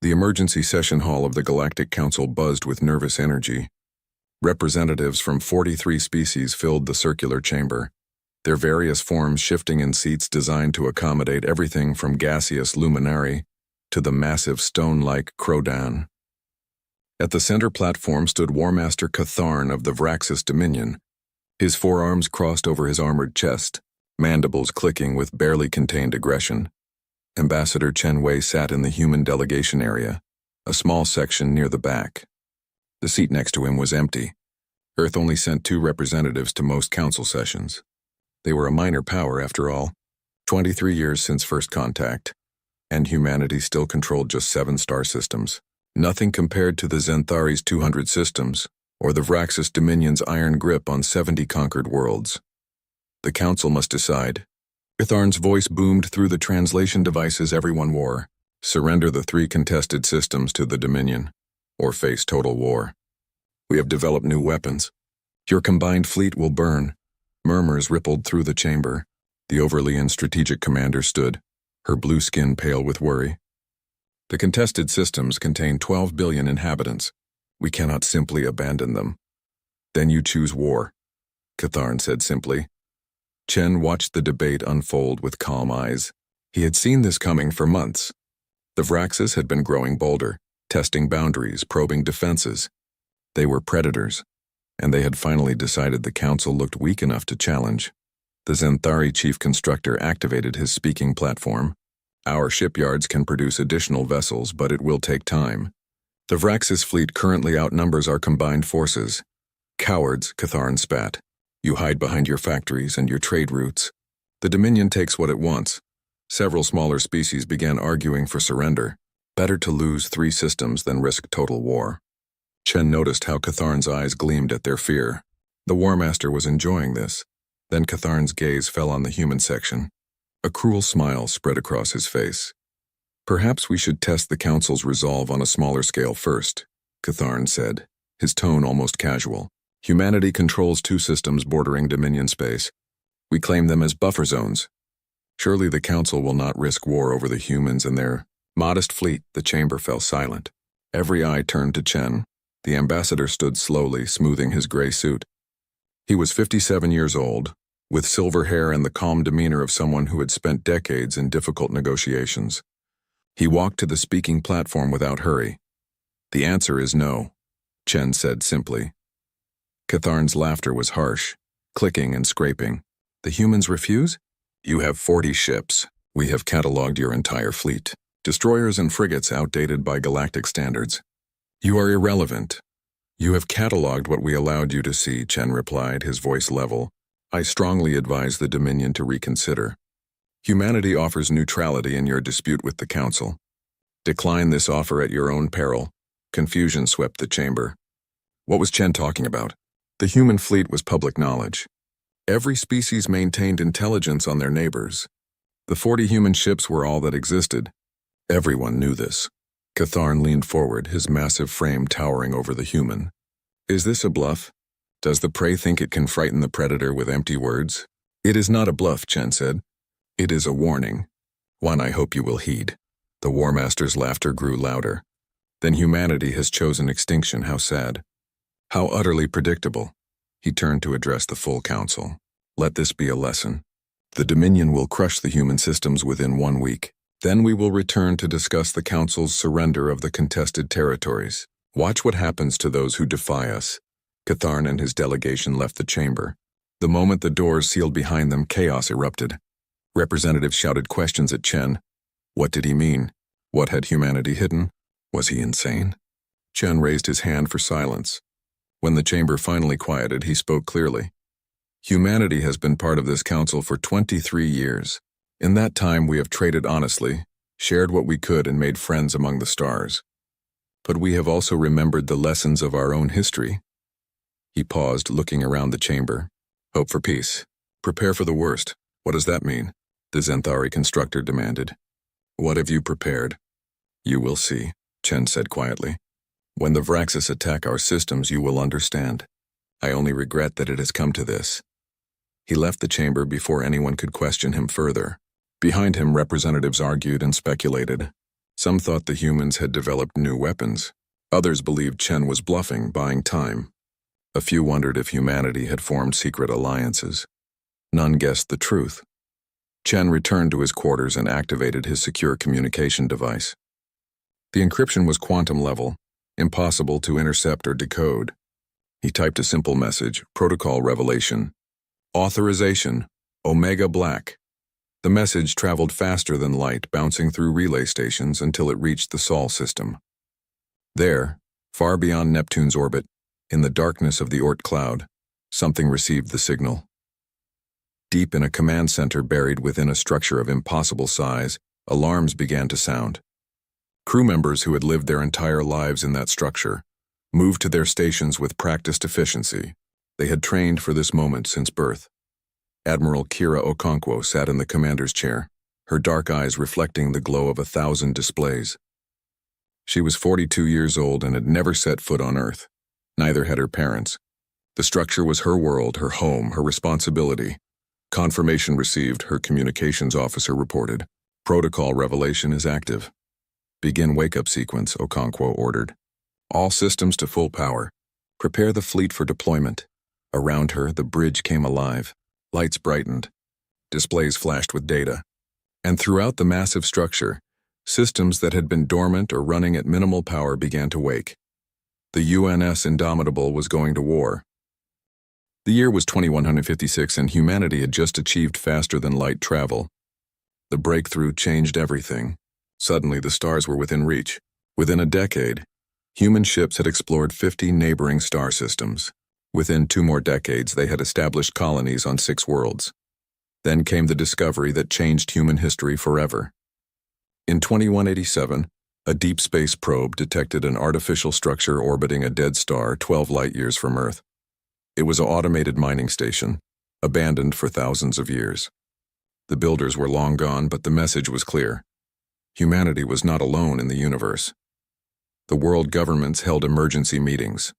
The emergency session hall of the Galactic Council buzzed with nervous energy. Representatives from 43 species filled the circular chamber, their various forms shifting in seats designed to accommodate everything from gaseous luminary to the massive stone-like Krodan. At the center platform stood War Master Catharn of the Vraxis Dominion, his forearms crossed over his armored chest, mandibles clicking with barely contained aggression. Ambassador Chen Wei sat in the human delegation area, a small section near the back. The seat next to him was empty. Earth only sent 2 representatives to most council sessions. They were a minor power, after all, 23 years since first contact, and humanity still controlled just 7 star systems. Nothing compared to the Zenthari's 200 systems, or the Vraxis Dominion's iron grip on 70 conquered worlds. The council must decide. Catharn's voice boomed through the translation devices everyone wore. Surrender the 3 contested systems to the Dominion, or face total war. We have developed new weapons. Your combined fleet will burn. Murmurs rippled through the chamber. The Overlean strategic commander stood, her blue skin pale with worry. The contested systems contain 12 billion inhabitants. We cannot simply abandon them. Then you choose war, Catharn said simply. Chen watched the debate unfold with calm eyes. He had seen this coming for months. The Vraxis had been growing bolder, testing boundaries, probing defenses. They were predators, and they had finally decided the council looked weak enough to challenge. The Zenthari chief constructor activated his speaking platform. Our shipyards can produce additional vessels, but it will take time. The Vraxis fleet currently outnumbers our combined forces. Cowards, Catharn spat. You hide behind your factories and your trade routes. The Dominion takes what it wants. Several smaller species began arguing for surrender. Better to lose 3 systems than risk total war. Chen noticed how Catharn's eyes gleamed at their fear. The War Master was enjoying this. Then Catharn's gaze fell on the human section. A cruel smile spread across his face. Perhaps we should test the Council's resolve on a smaller scale first, Catharn said, his tone almost casual. Humanity controls 2 systems bordering Dominion space. We claim them as buffer zones. Surely the Council will not risk war over the humans and their modest fleet. The chamber fell silent. Every eye turned to Chen. The ambassador stood slowly, smoothing his gray suit. He was 57 years old, with silver hair and the calm demeanor of someone who had spent decades in difficult negotiations. He walked to the speaking platform without hurry. The answer is no, Chen said simply. Catharn's laughter was harsh, clicking and scraping. The humans refuse? You have 40 ships. We have cataloged your entire fleet. Destroyers and frigates outdated by galactic standards. You are irrelevant. You have cataloged what we allowed you to see, Chen replied, his voice level. I strongly advise the Dominion to reconsider. Humanity offers neutrality in your dispute with the Council. Decline this offer at your own peril. Confusion swept the chamber. What was Chen talking about? The human fleet was public knowledge. Every species maintained intelligence on their neighbors. The 40 human ships were all that existed. Everyone knew this. Catharn leaned forward, his massive frame towering over the human. Is this a bluff? Does the prey think it can frighten the predator with empty words? It is not a bluff, Chen said. It is a warning. One I hope you will heed. The War Master's laughter grew louder. Then humanity has chosen extinction, how sad. How utterly predictable. He turned to address the full council. Let this be a lesson. The Dominion will crush the human systems within 1 week. Then we will return to discuss the Council's surrender of the contested territories. Watch what happens to those who defy us. Catharn and his delegation left the chamber. The moment the doors sealed behind them, chaos erupted. Representatives shouted questions at Chen. What did he mean? What had humanity hidden? Was he insane? Chen raised his hand for silence. When the chamber finally quieted, he spoke clearly. Humanity has been part of this council for 23 years. In that time, we have traded honestly, shared what we could, and made friends among the stars. But we have also remembered the lessons of our own history. He paused, looking around the chamber. Hope for peace. Prepare for the worst. What does that mean? The Zenthari constructor demanded. What have you prepared? You will see, Chen said quietly. When the Vraxis attack our systems, you will understand. I only regret that it has come to this. He left the chamber before anyone could question him further. Behind him, representatives argued and speculated. Some thought the humans had developed new weapons. Others believed Chen was bluffing, buying time. A few wondered if humanity had formed secret alliances. None guessed the truth. Chen returned to his quarters and activated his secure communication device. The encryption was quantum level, impossible to intercept or decode. He typed a simple message, protocol revelation. Authorization, Omega Black. The message traveled faster than light, bouncing through relay stations until it reached the Sol system. There, far beyond Neptune's orbit, in the darkness of the Oort cloud, something received the signal. Deep in a command center buried within a structure of impossible size, alarms began to sound. Crew members who had lived their entire lives in that structure moved to their stations with practiced efficiency. They had trained for this moment since birth. Admiral Kira Okonkwo sat in the commander's chair, her dark eyes reflecting the glow of 1,000 displays. She was 42 years old and had never set foot on Earth. Neither had her parents. The structure was her world, her home, her responsibility. Confirmation received, her communications officer reported. Protocol revelation is active. Begin wake-up sequence, Okonkwo ordered. All systems to full power. Prepare the fleet for deployment. Around her, the bridge came alive. Lights brightened. Displays flashed with data. And throughout the massive structure, systems that had been dormant or running at minimal power began to wake. The UNS Indomitable was going to war. The year was 2156 and humanity had just achieved faster-than-light travel. The breakthrough changed everything. Suddenly, the stars were within reach. Within a decade, human ships had explored 50 neighboring star systems. Within 2 more decades, they had established colonies on 6 worlds. Then came the discovery that changed human history forever. In 2187, a deep space probe detected an artificial structure orbiting a dead star 12 light-years from Earth. It was an automated mining station, abandoned for thousands of years. The builders were long gone, but the message was clear. Humanity was not alone in the universe. The world governments held emergency meetings.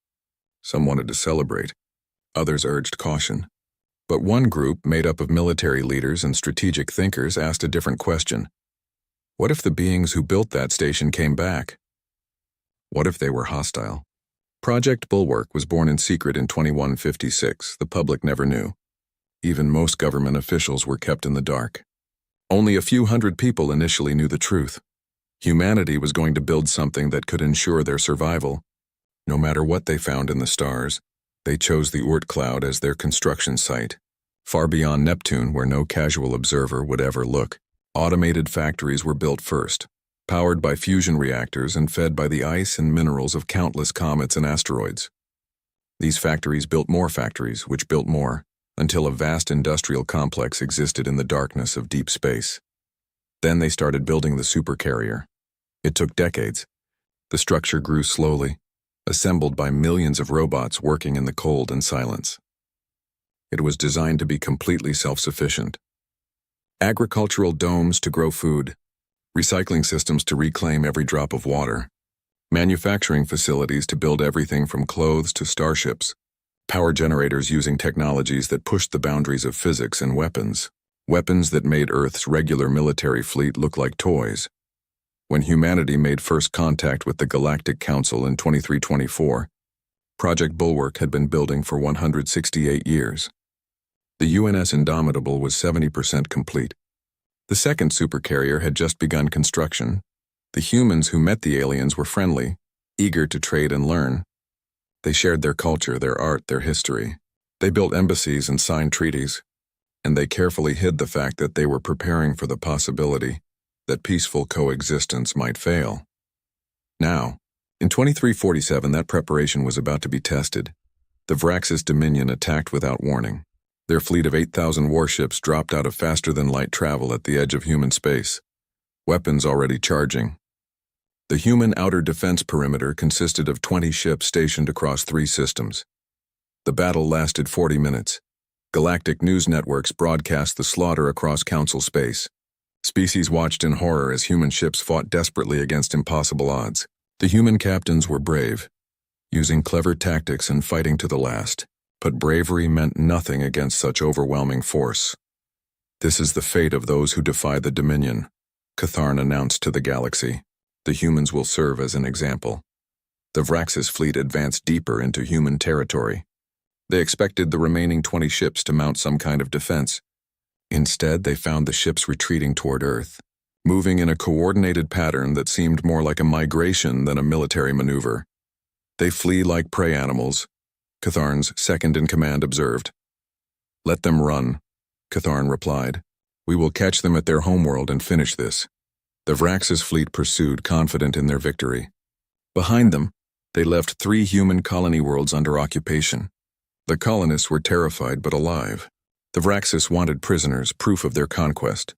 Some wanted to celebrate. Others urged caution. But one group, made up of military leaders and strategic thinkers, asked a different question. What if the beings who built that station came back? What if they were hostile? Project Bulwark was born in secret in 2156. The public never knew. Even most government officials were kept in the dark. Only a few hundred people initially knew the truth. Humanity was going to build something that could ensure their survival. No matter what they found in the stars, they chose the Oort cloud as their construction site. Far beyond Neptune, where no casual observer would ever look, automated factories were built first, powered by fusion reactors and fed by the ice and minerals of countless comets and asteroids. These factories built more factories, which built more, until a vast industrial complex existed in the darkness of deep space. Then they started building the Supercarrier. It took decades. The structure grew slowly, assembled by millions of robots working in the cold and silence. It was designed to be completely self-sufficient. Agricultural domes to grow food, recycling systems to reclaim every drop of water, manufacturing facilities to build everything from clothes to starships, power generators using technologies that pushed the boundaries of physics and weapons that made Earth's regular military fleet look like toys. When humanity made first contact with the Galactic Council in 2324, Project Bulwark had been building for 168 years. The UNS Indomitable was 70% complete. The second supercarrier had just begun construction. The humans who met the aliens were friendly, eager to trade and learn. They shared their culture, their art, their history. They built embassies and signed treaties, and they carefully hid the fact that they were preparing for the possibility that peaceful coexistence might fail. Now, in 2347, that preparation was about to be tested. The Vraxis Dominion attacked without warning. Their fleet of 8,000 warships dropped out of faster-than-light travel at the edge of human space, weapons already charging. The human outer defense perimeter consisted of 20 ships stationed across 3 systems. The battle lasted 40 minutes. Galactic news networks broadcast the slaughter across Council space. Species watched in horror as human ships fought desperately against impossible odds. The human captains were brave, using clever tactics and fighting to the last. But bravery meant nothing against such overwhelming force. This is the fate of those who defy the Dominion, Catharn announced to the galaxy. The humans will serve as an example. The Vraxis fleet advanced deeper into human territory. They expected the remaining 20 ships to mount some kind of defense. Instead, they found the ships retreating toward Earth, moving in a coordinated pattern that seemed more like a migration than a military maneuver. They flee like prey animals, Catharn's second-in-command observed. "Let them run," Catharn replied. "We will catch them at their homeworld and finish this." The Vraxis fleet pursued, confident in their victory. Behind them, they left 3 human colony worlds under occupation. The colonists were terrified but alive. The Vraxis wanted prisoners, proof of their conquest.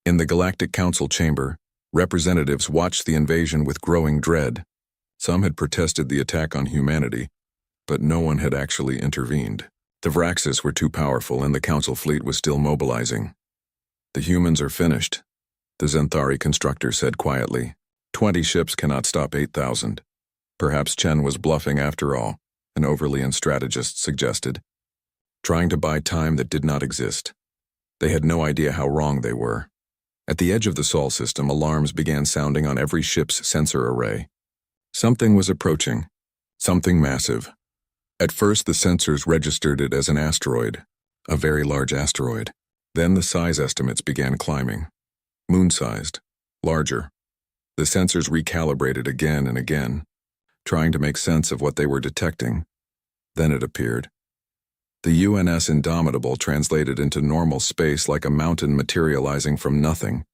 In the Galactic Council chamber, representatives watched the invasion with growing dread. Some had protested the attack on humanity, but no one had actually intervened. The Vraxis were too powerful and the Council fleet was still mobilizing. "The humans are finished," the Zenthari constructor said quietly. 20 ships cannot stop 8,000. Perhaps Chen was bluffing after all, an Overlean strategist suggested, trying to buy time that did not exist. They had no idea how wrong they were. At the edge of the Sol system, alarms began sounding on every ship's sensor array. Something was approaching, something massive. At first, the sensors registered it as an asteroid, a very large asteroid. Then the size estimates began climbing. Moon-sized, larger. The sensors recalibrated again and again, trying to make sense of what they were detecting. Then it appeared. The UNS Indomitable translated into normal space like a mountain materializing from nothing.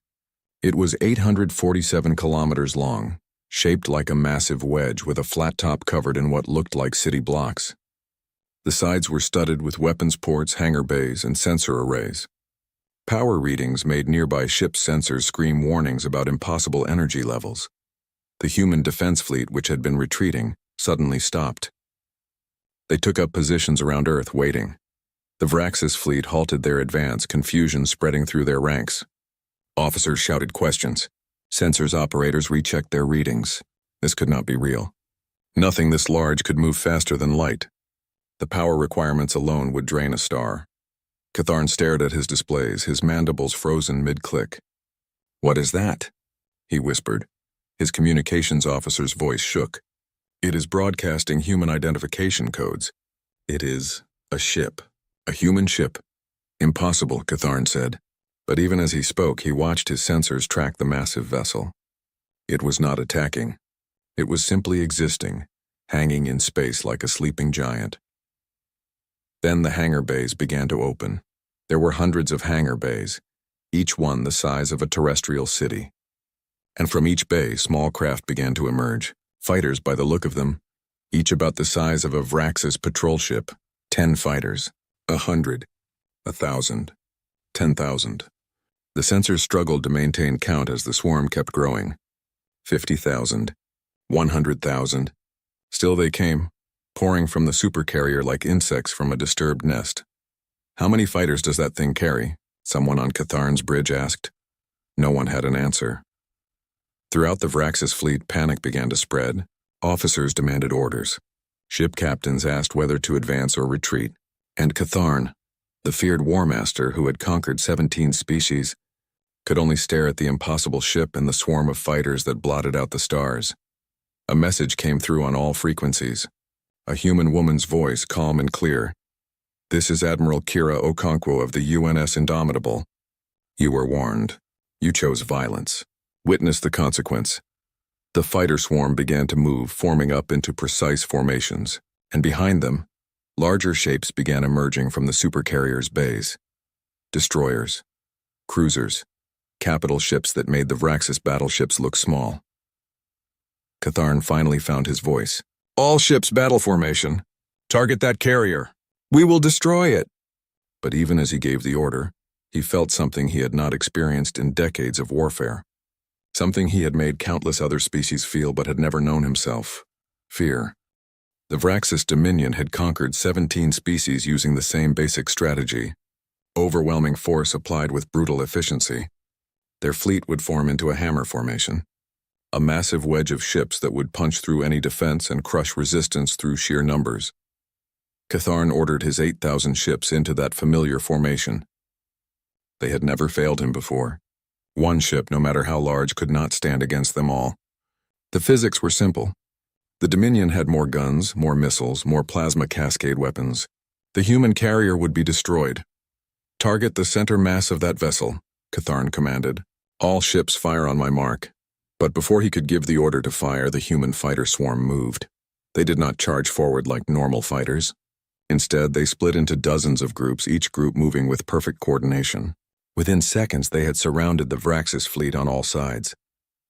It was 847 kilometers long, shaped like a massive wedge with a flat top covered in what looked like city blocks. The sides were studded with weapons ports, hangar bays, and sensor arrays. Power readings made nearby ship sensors scream warnings about impossible energy levels. The human defense fleet, which had been retreating, suddenly stopped. They took up positions around Earth, waiting. The Vraxis fleet halted their advance, confusion spreading through their ranks. Officers shouted questions. Sensors operators rechecked their readings. This could not be real. Nothing this large could move faster than light. The power requirements alone would drain a star. Catharn stared at his displays, his mandibles frozen mid-click. "What is that?" he whispered. His communications officer's voice shook. "It is broadcasting human identification codes. It is a ship. A human ship." "Impossible," Catharn said. But even as he spoke, he watched his sensors track the massive vessel. It was not attacking. It was simply existing, hanging in space like a sleeping giant. Then the hangar bays began to open. There were hundreds of hangar bays, each one the size of a terrestrial city. And from each bay, small craft began to emerge, fighters by the look of them, each about the size of a Vraxis patrol ship. 10 fighters, 100, 1,000, 10,000. The sensors struggled to maintain count as the swarm kept growing. 50,000, 100,000. Still they came, pouring from the Supercarrier like insects from a disturbed nest. "How many fighters does that thing carry?" someone on Catharn's bridge asked. No one had an answer. Throughout the Vraxis fleet, panic began to spread. Officers demanded orders. Ship captains asked whether to advance or retreat. And Catharn, the feared war master who had conquered 17 species, could only stare at the impossible ship and the swarm of fighters that blotted out the stars. A message came through on all frequencies. A human woman's voice, calm and clear. "This is Admiral Kira Okonkwo of the UNS Indomitable. You were warned. You chose violence. Witness the consequence." The fighter swarm began to move, forming up into precise formations, and behind them, larger shapes began emerging from the Supercarrier's bays. Destroyers, cruisers, capital ships that made the Vraxis battleships look small. Catharn finally found his voice. "All ships battle formation. Target that carrier. We will destroy it." But even as he gave the order, he felt something he had not experienced in decades of warfare. Something he had made countless other species feel but had never known himself. Fear. The Vraxis Dominion had conquered 17 species using the same basic strategy. Overwhelming force applied with brutal efficiency. Their fleet would form into a hammer formation. A massive wedge of ships that would punch through any defense and crush resistance through sheer numbers. Catharn ordered his 8,000 ships into that familiar formation. They had never failed him before. One ship, no matter how large, could not stand against them all. The physics were simple. The Dominion had more guns, more missiles, more plasma cascade weapons. The human carrier would be destroyed. "Target the center mass of that vessel," Catharn commanded. "All ships fire on my mark." But before he could give the order to fire, the human fighter swarm moved. They did not charge forward like normal fighters. Instead, they split into dozens of groups, each group moving with perfect coordination. Within seconds, they had surrounded the Vraxis fleet on all sides.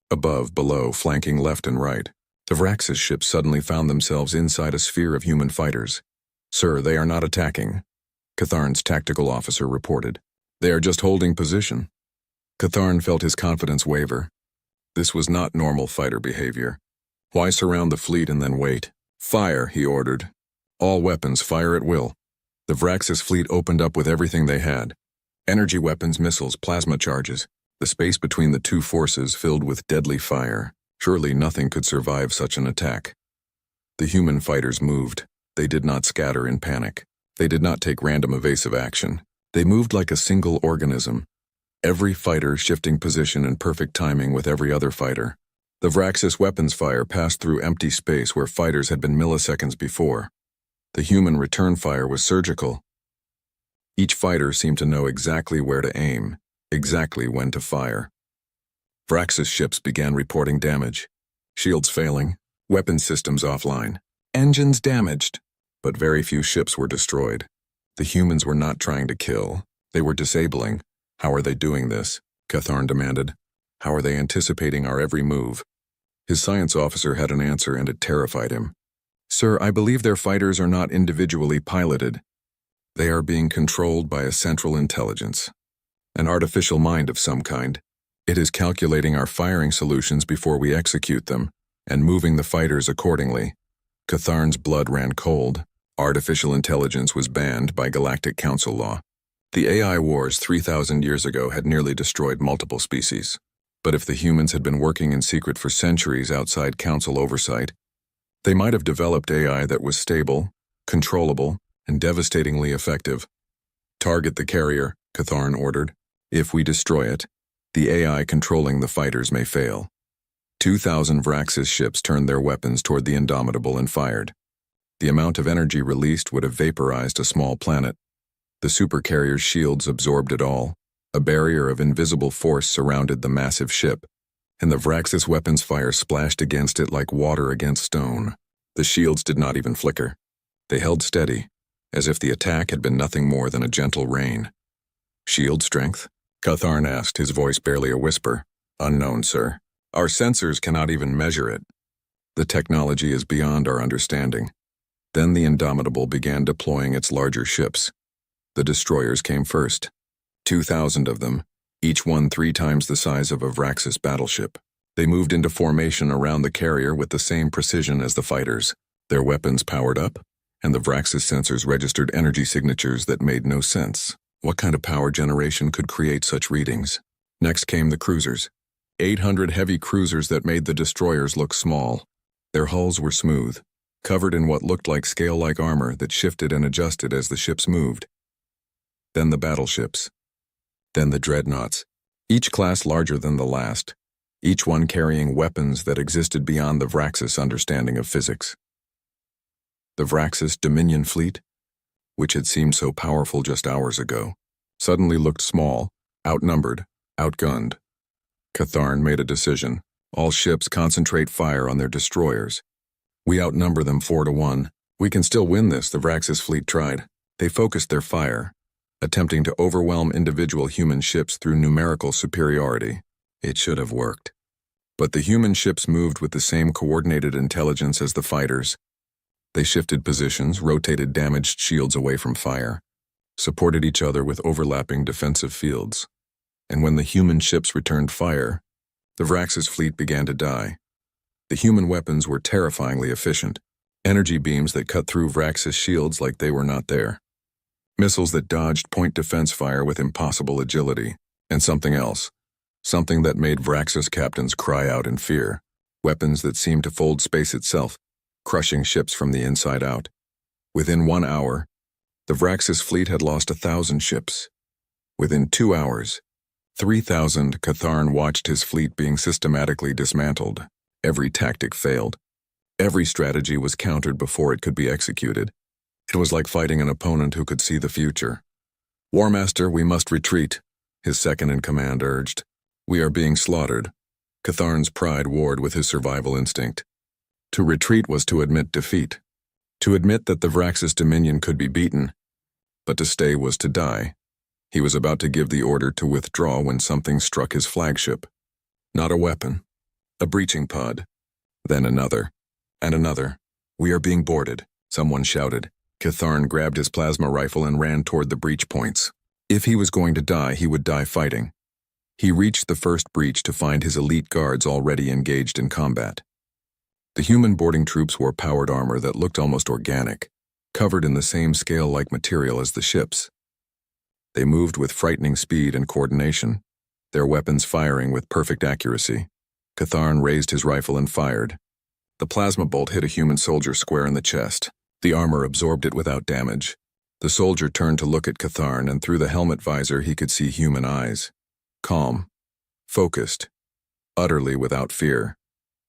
Above, below, flanking left and right, the Vraxis ships suddenly found themselves inside a sphere of human fighters. "Sir, they are not attacking," Catharn's tactical officer reported. "They are just holding position." Catharn felt his confidence waver. This was not normal fighter behavior. Why surround the fleet and then wait? "Fire," he ordered. "All weapons, fire at will." The Vraxis fleet opened up with everything they had. Energy weapons, missiles, plasma charges. The space between the two forces filled with deadly fire. Surely nothing could survive such an attack. The human fighters moved. They did not scatter in panic. They did not take random evasive action. They moved like a single organism. Every fighter shifting position in perfect timing with every other fighter. The Vraxis weapons fire passed through empty space where fighters had been milliseconds before. The human return fire was surgical. Each fighter seemed to know exactly where to aim, exactly when to fire. Vraxis ships began reporting damage. Shields failing, weapon systems offline, engines damaged. But very few ships were destroyed. The humans were not trying to kill. They were disabling. "How are they doing this?" Catharn demanded. "How are they anticipating our every move?" His science officer had an answer, and it terrified him. "Sir, I believe their fighters are not individually piloted. They are being controlled by a central intelligence. An artificial mind of some kind. It is calculating our firing solutions before we execute them, and moving the fighters accordingly." Catharn's blood ran cold. Artificial intelligence was banned by Galactic Council law. The AI wars 3,000 years ago had nearly destroyed multiple species. But if the humans had been working in secret for centuries outside Council oversight, they might have developed AI that was stable, controllable, and devastatingly effective. "Target the carrier," Catharn ordered. "If we destroy it, the AI controlling the fighters may fail." 2,000 Vraxis ships turned their weapons toward the Indomitable and fired. The amount of energy released would have vaporized a small planet. The Supercarrier's shields absorbed it all. A barrier of invisible force surrounded the massive ship, and the Vraxis weapons fire splashed against it like water against stone. The shields did not even flicker. They held steady, as if the attack had been nothing more than a gentle rain. "Shield strength?" Catharn asked, his voice barely a whisper. "Unknown, sir. Our sensors cannot even measure it. The technology is beyond our understanding." Then the Indomitable began deploying its larger ships. The destroyers came first. 2,000 of them, each one 3 times the size of a Vraxis battleship. They moved into formation around the carrier with the same precision as the fighters. Their weapons powered up, and the Vraxis sensors registered energy signatures that made no sense. What kind of power generation could create such readings? Next came the cruisers. 800 heavy cruisers that made the destroyers look small. Their hulls were smooth, covered in what looked like scale-like armor that shifted and adjusted as the ships moved. Then the battleships. Then the dreadnoughts, each class larger than the last, each one carrying weapons that existed beyond the Vraxis understanding of physics. The Vraxis Dominion fleet, which had seemed so powerful just hours ago, suddenly looked small, outnumbered, outgunned. Catharn made a decision. "All ships concentrate fire on their destroyers. We outnumber them 4-1. We can still win this," the Vraxis fleet tried. They focused their fire, attempting to overwhelm individual human ships through numerical superiority. It should have worked. But the human ships moved with the same coordinated intelligence as the fighters. They shifted positions, rotated damaged shields away from fire, supported each other with overlapping defensive fields. And when the human ships returned fire, the Vraxis fleet began to die. The human weapons were terrifyingly efficient. Energy beams that cut through Vraxis shields like they were not there. Missiles that dodged point defense fire with impossible agility. And something else. Something that made Vraxis captains cry out in fear. Weapons that seemed to fold space itself, crushing ships from the inside out. Within 1 hour, the Vraxis fleet had lost 1,000 ships. Within 2 hours, 3,000. Catharn watched his fleet being systematically dismantled. Every tactic failed. Every strategy was countered before it could be executed. It was like fighting an opponent who could see the future. "War Master, we must retreat," his second-in-command urged. "We are being slaughtered." Catharn's pride warred with his survival instinct. To retreat was to admit defeat. To admit that the Vraxis Dominion could be beaten. But to stay was to die. He was about to give the order to withdraw when something struck his flagship. Not a weapon. A breaching pod. Then another. And another. "We are being boarded," someone shouted. Catharn grabbed his plasma rifle and ran toward the breach points. If he was going to die, he would die fighting. He reached the first breach to find his elite guards already engaged in combat. The human boarding troops wore powered armor that looked almost organic, covered in the same scale-like material as the ships. They moved with frightening speed and coordination, their weapons firing with perfect accuracy. Catharn raised his rifle and fired. The plasma bolt hit a human soldier square in the chest. The armor absorbed it without damage. The soldier turned to look at Catharn, and through the helmet visor he could see human eyes. Calm. Focused. Utterly without fear.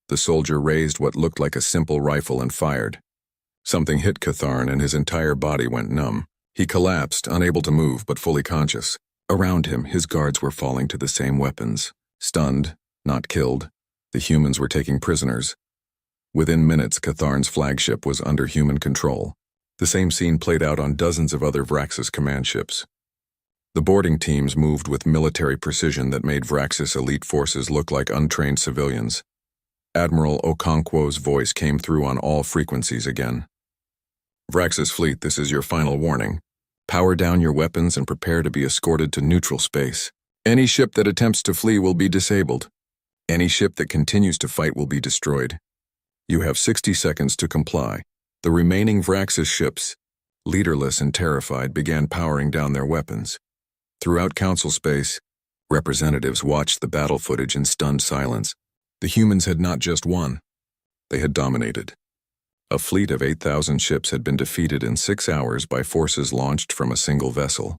The soldier raised what looked like a simple rifle and fired. Something hit Catharn and his entire body went numb. He collapsed, unable to move but fully conscious. Around him, his guards were falling to the same weapons. Stunned, not killed. The humans were taking prisoners. Within minutes, Catharn's flagship was under human control. The same scene played out on dozens of other Vraxis command ships. The boarding teams moved with military precision that made Vraxis elite forces look like untrained civilians. Admiral Okonkwo's voice came through on all frequencies again. "Vraxis fleet, this is your final warning. Power down your weapons and prepare to be escorted to neutral space. Any ship that attempts to flee will be disabled. Any ship that continues to fight will be destroyed. You have 60 seconds to comply." The remaining Vraxis ships, leaderless and terrified, began powering down their weapons. Throughout Council space, representatives watched the battle footage in stunned silence. The humans had not just won, they had dominated. A fleet of 8,000 ships had been defeated in 6 hours by forces launched from a single vessel.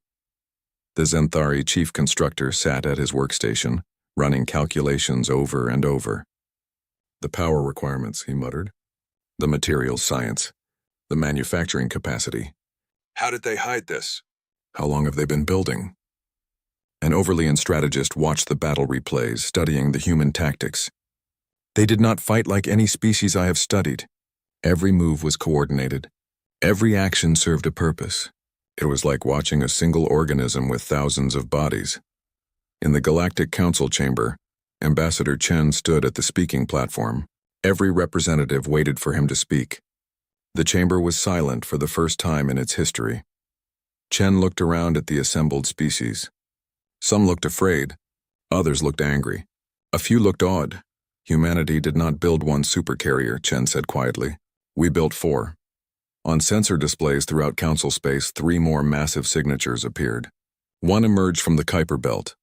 The Zenthari chief constructor sat at his workstation, running calculations over and over. "The power requirements," he muttered. "The materials science. The manufacturing capacity. How did they hide this? How long have they been building?" An Overlean strategist watched the battle replays, studying the human tactics. "They did not fight like any species I have studied. Every move was coordinated. Every action served a purpose. It was like watching a single organism with thousands of bodies." In the Galactic Council chamber, Ambassador Chen stood at the speaking platform. Every representative waited for him to speak. The chamber was silent for the first time in its history. Chen looked around at the assembled species. Some looked afraid. Others looked angry. A few looked awed. "Humanity did not build one supercarrier," Chen said quietly. "We built 4. On sensor displays throughout Council space, 3 more massive signatures appeared. One emerged from the Kuiper Belt,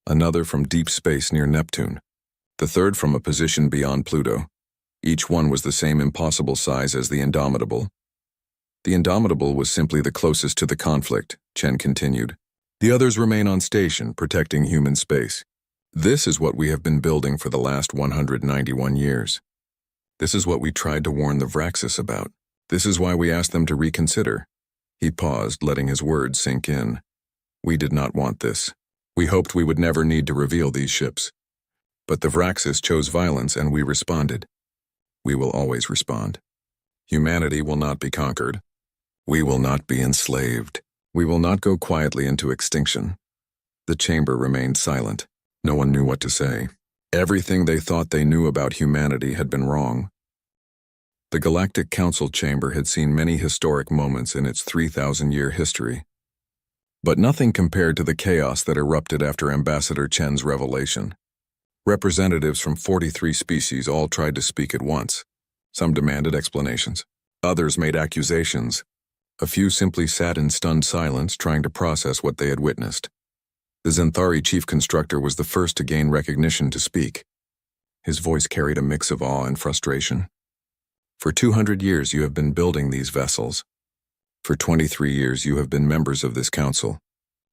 another from deep space near Neptune, the third from a position beyond Pluto. Each one was the same impossible size as the Indomitable. The Indomitable was simply the closest to the conflict," Chen continued. "The others remain on station, protecting human space. This is what we have been building for the last 191 years. This is what we tried to warn the Vraxis about. This is why we asked them to reconsider." He paused, letting his words sink in. "We did not want this. We hoped we would never need to reveal these ships. But the Vraxis chose violence and we responded. We will always respond. Humanity will not be conquered. We will not be enslaved. We will not go quietly into extinction." The chamber remained silent. No one knew what to say. Everything they thought they knew about humanity had been wrong. The Galactic Council chamber had seen many historic moments in its 3,000-year history. But nothing compared to the chaos that erupted after Ambassador Chen's revelation. Representatives from 43 species all tried to speak at once. Some demanded explanations. Others made accusations. A few simply sat in stunned silence, trying to process what they had witnessed. The Zenthari chief constructor was the first to gain recognition to speak. His voice carried a mix of awe and frustration. "For 200 years you have been building these vessels. For 23 years you have been members of this council.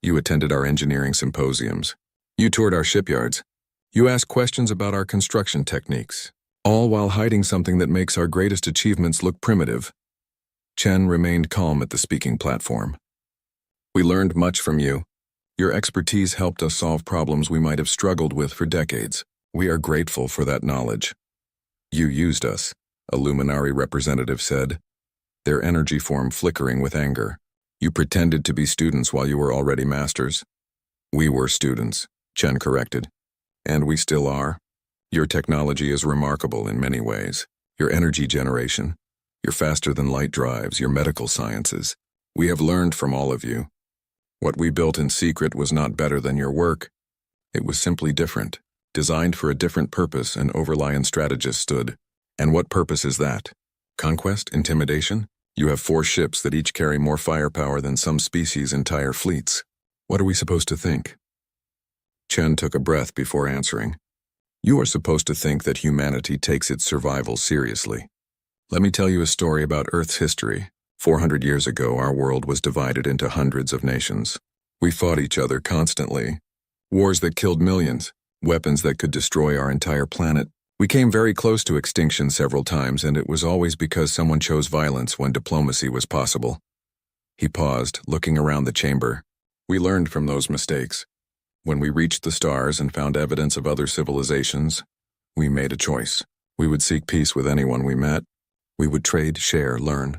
You attended our engineering symposiums. You toured our shipyards. You asked questions about our construction techniques. all while hiding something that makes our greatest achievements look primitive. Chen remained calm at the speaking platform. We learned much from you. Your expertise helped us solve problems we might have struggled with for decades. We are grateful for that knowledge. You used us, a luminary representative said, their energy form flickering with anger. You pretended to be students while you were already masters. We were students, Chen corrected. And we still are. Your technology is remarkable in many ways. Your energy generation, your faster-than-light drives, your medical sciences. We have learned from all of you. What we built in secret was not better than your work. It was simply different, designed for a different purpose, an Overlion strategist stood. And what purpose is that? Conquest? Intimidation? You have 4 ships that each carry more firepower than some species' entire fleets. What are we supposed to think? Chen took a breath before answering. You are supposed to think that humanity takes its survival seriously. Let me tell you a story about Earth's history. 400 years ago, our world was divided into hundreds of nations. We fought each other constantly. Wars that killed millions, weapons that could destroy our entire planet. We came very close to extinction several times, and it was always because someone chose violence when diplomacy was possible. He paused, looking around the chamber. We learned from those mistakes. When we reached the stars and found evidence of other civilizations, we made a choice. We would seek peace with anyone we met. We would trade, share, learn.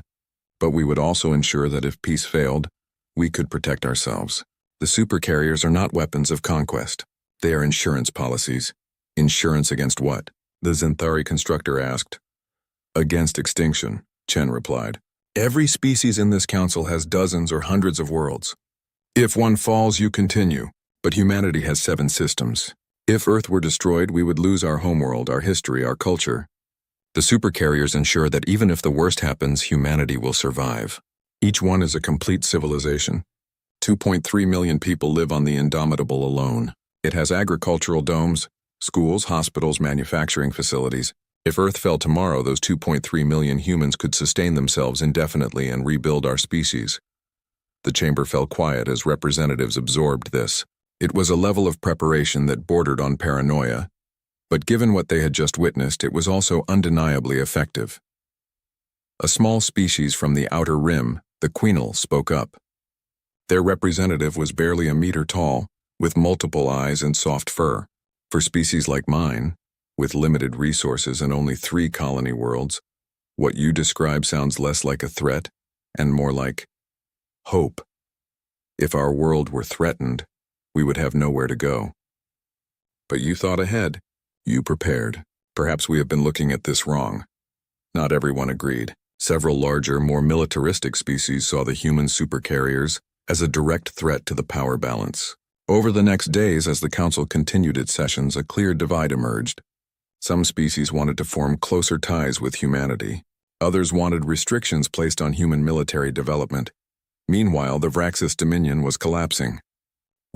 But we would also ensure that if peace failed, we could protect ourselves. The supercarriers are not weapons of conquest. They are insurance policies. Insurance against what? The Zenthari constructor asked. Against extinction, Chen replied. Every species in this council has dozens or hundreds of worlds. If one falls, you continue. But humanity has 7 systems. If Earth were destroyed, we would lose our homeworld, our history, our culture. The supercarriers ensure that even if the worst happens, humanity will survive. Each one is a complete civilization. 2.3 million people live on the Indomitable alone. It has agricultural domes, schools, hospitals, manufacturing facilities. If Earth fell tomorrow, those 2.3 million humans could sustain themselves indefinitely and rebuild our species. The chamber fell quiet as representatives absorbed this. It was a level of preparation that bordered on paranoia. But given what they had just witnessed, it was also undeniably effective. A small species from the outer rim, the queenal, spoke up. Their representative was barely a meter tall, with multiple eyes and soft fur. For species like mine, with limited resources and only 3 colony worlds, what you describe sounds less like a threat and more like hope. If our world were threatened, we would have nowhere to go. But you thought ahead. You prepared. Perhaps we have been looking at this wrong. Not everyone agreed. Several larger, more militaristic species saw the human supercarriers as a direct threat to the power balance. Over the next days, as the council continued its sessions, a clear divide emerged. Some species wanted to form closer ties with humanity. Others wanted restrictions placed on human military development. Meanwhile, the Vraxis Dominion was collapsing.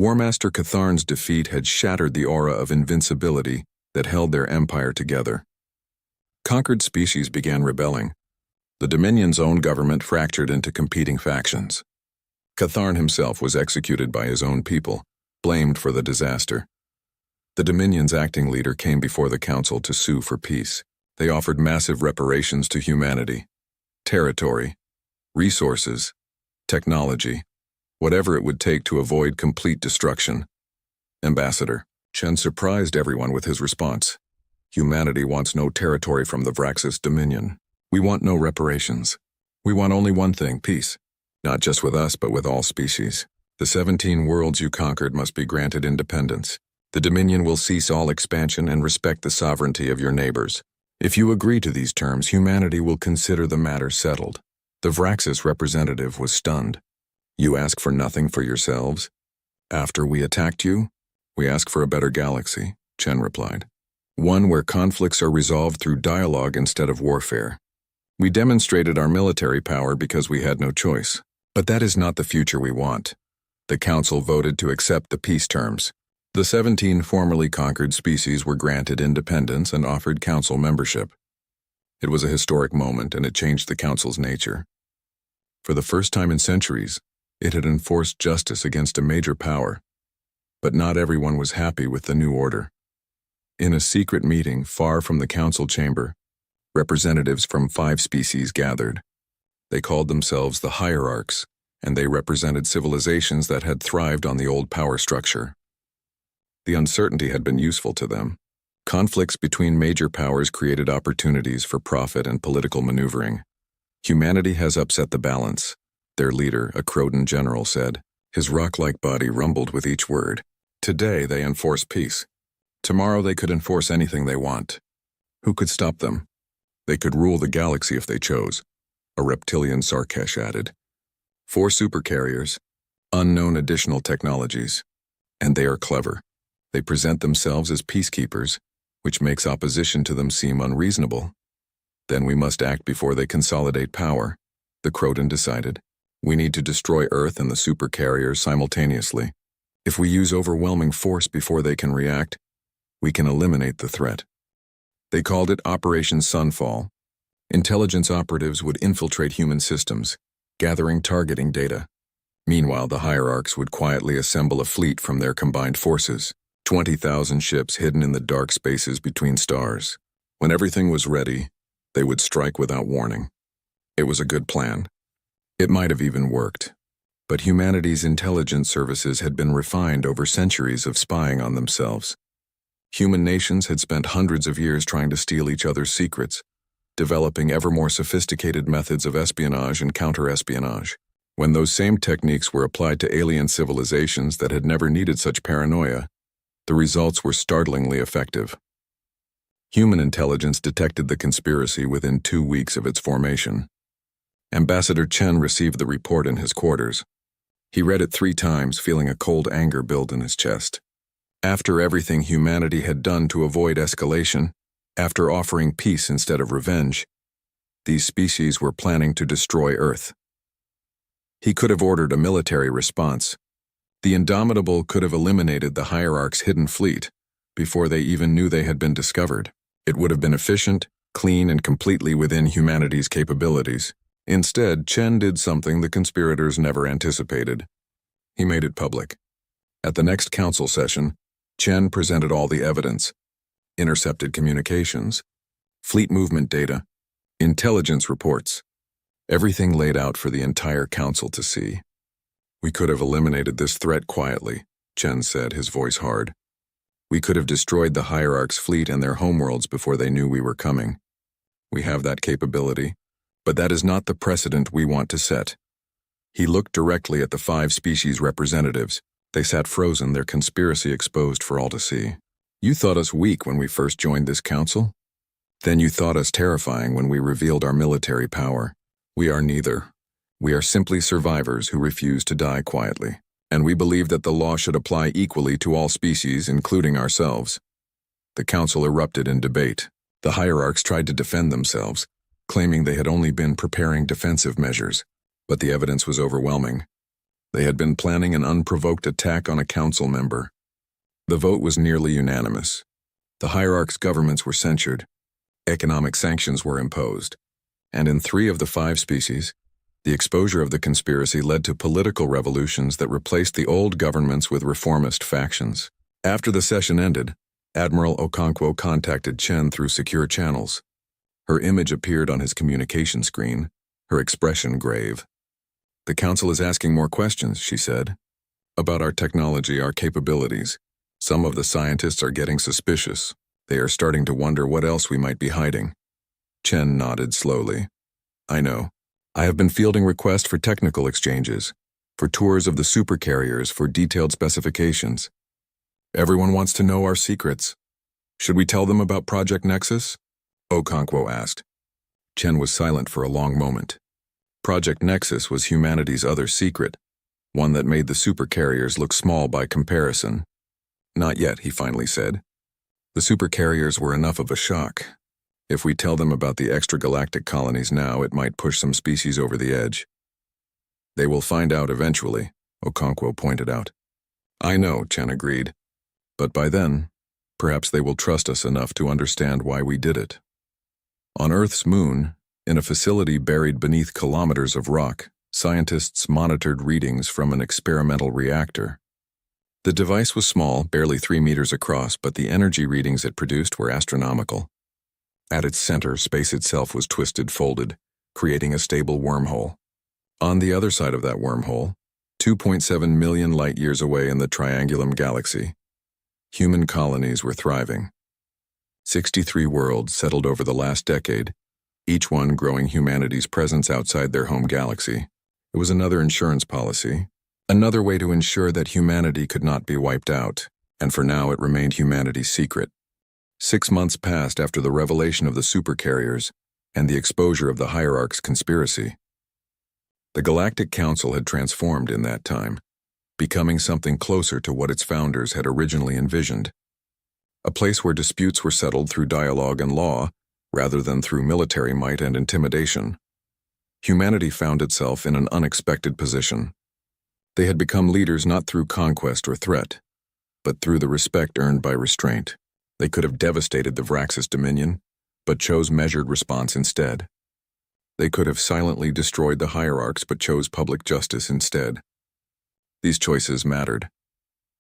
Warmaster Catharn's defeat had shattered the aura of invincibility that held their empire together. Conquered species began rebelling. The Dominion's own government fractured into competing factions. Catharn himself was executed by his own people, blamed for the disaster. The Dominion's acting leader came before the council to sue for peace. They offered massive reparations to humanity. Territory, resources, technology, whatever it would take to avoid complete destruction. Ambassador Chen surprised everyone with his response. Humanity wants no territory from the Vraxis Dominion. We want no reparations. We want only one thing, peace. Not just with us, but with all species. The 17 worlds you conquered must be granted independence. The Dominion will cease all expansion and respect the sovereignty of your neighbors. If you agree to these terms, humanity will consider the matter settled. The Vraxis representative was stunned. You ask for nothing for yourselves? After we attacked you? We ask for a better galaxy, Chen replied. One where conflicts are resolved through dialogue instead of warfare. We demonstrated our military power because we had no choice. But that is not the future we want. The council voted to accept the peace terms. The 17 formerly conquered species were granted independence and offered council membership. It was a historic moment, and it changed the council's nature. For the first time in centuries, it had enforced justice against a major power. But not everyone was happy with the new order. In a secret meeting far from the council chamber, representatives from 5 species gathered. They called themselves the hierarchs, and they represented civilizations that had thrived on the old power structure. The uncertainty had been useful to them. Conflicts between major powers created opportunities for profit and political maneuvering. Humanity has upset the balance, their leader, a Croton general, said. His rock-like body rumbled with each word. Today they enforce peace. Tomorrow they could enforce anything they want. Who could stop them? They could rule the galaxy if they chose, a reptilian Sarkesh added. 4 supercarriers, unknown additional technologies. And they are clever. They present themselves as peacekeepers, which makes opposition to them seem unreasonable. Then we must act before they consolidate power, the Croton decided. We need to destroy Earth and the supercarriers simultaneously. If we use overwhelming force before they can react, we can eliminate the threat. They called it Operation Sunfall. Intelligence operatives would infiltrate human systems, gathering targeting data. Meanwhile, the hierarchs would quietly assemble a fleet from their combined forces, 20,000 ships hidden in the dark spaces between stars. When everything was ready, they would strike without warning. It was a good plan. It might have even worked. But humanity's intelligence services had been refined over centuries of spying on themselves. Human nations had spent hundreds of years trying to steal each other's secrets, developing ever more sophisticated methods of espionage and counter-espionage. When those same techniques were applied to alien civilizations that had never needed such paranoia, the results were startlingly effective. Human intelligence detected the conspiracy within 2 weeks of its formation. Ambassador Chen received the report in his quarters. He read it 3 times, feeling a cold anger build in his chest. After everything humanity had done to avoid escalation, after offering peace instead of revenge, these species were planning to destroy Earth. He could have ordered a military response. The Indomitable could have eliminated the hierarch's hidden fleet before they even knew they had been discovered. It would have been efficient, clean, and completely within humanity's capabilities. Instead, Chen did something the conspirators never anticipated. He made it public. At the next council session, Chen presented all the evidence: intercepted communications, fleet movement data, intelligence reports, everything laid out for the entire council to see. We could have eliminated this threat quietly, Chen said, his voice hard. We could have destroyed the hierarch's fleet and their homeworlds before they knew we were coming. We have that capability, but that is not the precedent we want to set. He looked directly at the 5 species representatives. They sat frozen, their conspiracy exposed for all to see. You thought us weak when we first joined this council? Then you thought us terrifying when we revealed our military power. We are neither. We are simply survivors who refuse to die quietly. And we believe that the law should apply equally to all species, including ourselves. The council erupted in debate. The hierarchs tried to defend themselves, claiming they had only been preparing defensive measures, but the evidence was overwhelming. They had been planning an unprovoked attack on a council member. The vote was nearly unanimous. The hierarchs' governments were censured. Economic sanctions were imposed. And in 3 of the 5 species, the exposure of the conspiracy led to political revolutions that replaced the old governments with reformist factions. After the session ended, Admiral Okonkwo contacted Chen through secure channels. Her image appeared on his communication screen, her expression grave. The council is asking more questions, she said, about our technology, our capabilities. Some of the scientists are getting suspicious. They are starting to wonder what else we might be hiding. Chen nodded slowly. I know. I have been fielding requests for technical exchanges, for tours of the supercarriers, for detailed specifications. Everyone wants to know our secrets. Should we tell them about Project Nexus? Okonkwo asked. Chen was silent for a long moment. Project Nexus was humanity's other secret, one that made the supercarriers look small by comparison. Not yet, he finally said. The supercarriers were enough of a shock. If we tell them about the extragalactic colonies now, it might push some species over the edge. They will find out eventually, Okonkwo pointed out. I know, Chen agreed. But by then, perhaps they will trust us enough to understand why we did it. On Earth's moon, in a facility buried beneath kilometers of rock, scientists monitored readings from an experimental reactor. The device was small, barely 3 meters across, but the energy readings it produced were astronomical. At its center, space itself was twisted, folded, creating a stable wormhole. On the other side of that wormhole, 2.7 million light-years away in the Triangulum galaxy, human colonies were thriving. 63 worlds settled over the last decade, each one growing humanity's presence outside their home galaxy. It was another insurance policy, another way to ensure that humanity could not be wiped out, and for now it remained humanity's secret. 6 months passed after the revelation of the Supercarriers and the exposure of the Hierarch's conspiracy. The Galactic Council had transformed in that time, becoming something closer to what its founders had originally envisioned. A place where disputes were settled through dialogue and law, rather than through military might and intimidation. Humanity found itself in an unexpected position. They had become leaders not through conquest or threat, but through the respect earned by restraint. They could have devastated the Vraxis dominion, but chose measured response instead. They could have silently destroyed the Hierarchs, but chose public justice instead. These choices mattered.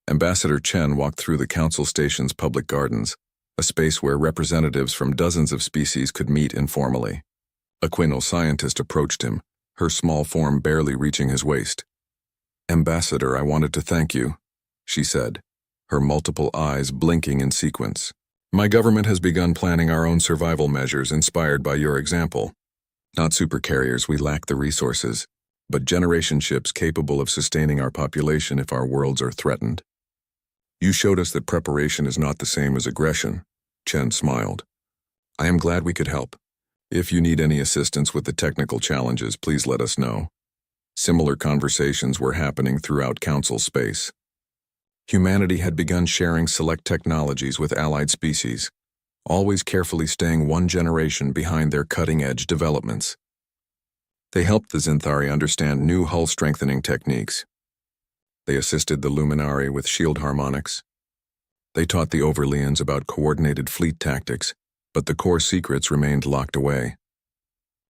Ambassador Chen walked through the Council Station's public gardens, a space where representatives from dozens of species could meet informally. A Quinal scientist approached him, her small form barely reaching his waist. "Ambassador, I wanted to thank you," she said, her multiple eyes blinking in sequence. "My government has begun planning our own survival measures inspired by your example. Not supercarriers, we lack the resources, but generation ships capable of sustaining our population if our worlds are threatened. You showed us that preparation is not the same as aggression." Chen smiled. "I am glad we could help. If you need any assistance with the technical challenges, please let us know." Similar conversations were happening throughout Council space. Humanity had begun sharing select technologies with allied species, always carefully staying one generation behind their cutting-edge developments. They helped the Zinthari understand new hull-strengthening techniques. They assisted the Luminari with shield harmonics. They taught the Overleans about coordinated fleet tactics, but the core secrets remained locked away.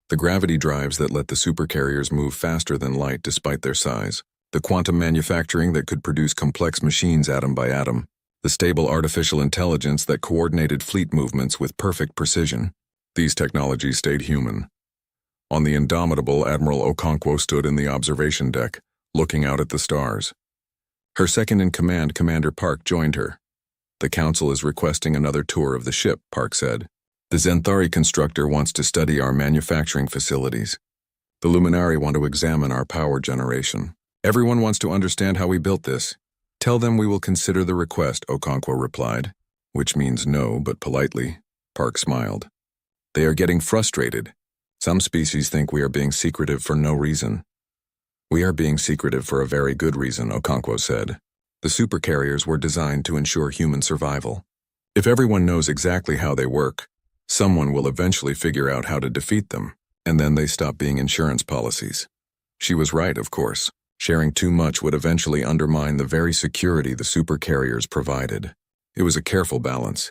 The gravity drives that let the supercarriers move faster than light despite their size, the quantum manufacturing that could produce complex machines atom by atom, the stable artificial intelligence that coordinated fleet movements with perfect precision. These technologies stayed human. On the indomitable Admiral Okonkwo stood in the observation deck, looking out at the stars. Her second-in-command, Commander Park, joined her. "The Council is requesting another tour of the ship," Park said. "The Zenthari constructor wants to study our manufacturing facilities. The Luminari want to examine our power generation. Everyone wants to understand how we built this. Tell them we will consider the request," Okonkwo replied. "Which means no, but politely." Park smiled. "They are getting frustrated. Some species think we are being secretive for no reason." "We are being secretive for a very good reason," Okonkwo said. "The supercarriers were designed to ensure human survival. If everyone knows exactly how they work, someone will eventually figure out how to defeat them, and then they stop being insurance policies." She was right, of course. Sharing too much would eventually undermine the very security the supercarriers provided. It was a careful balance.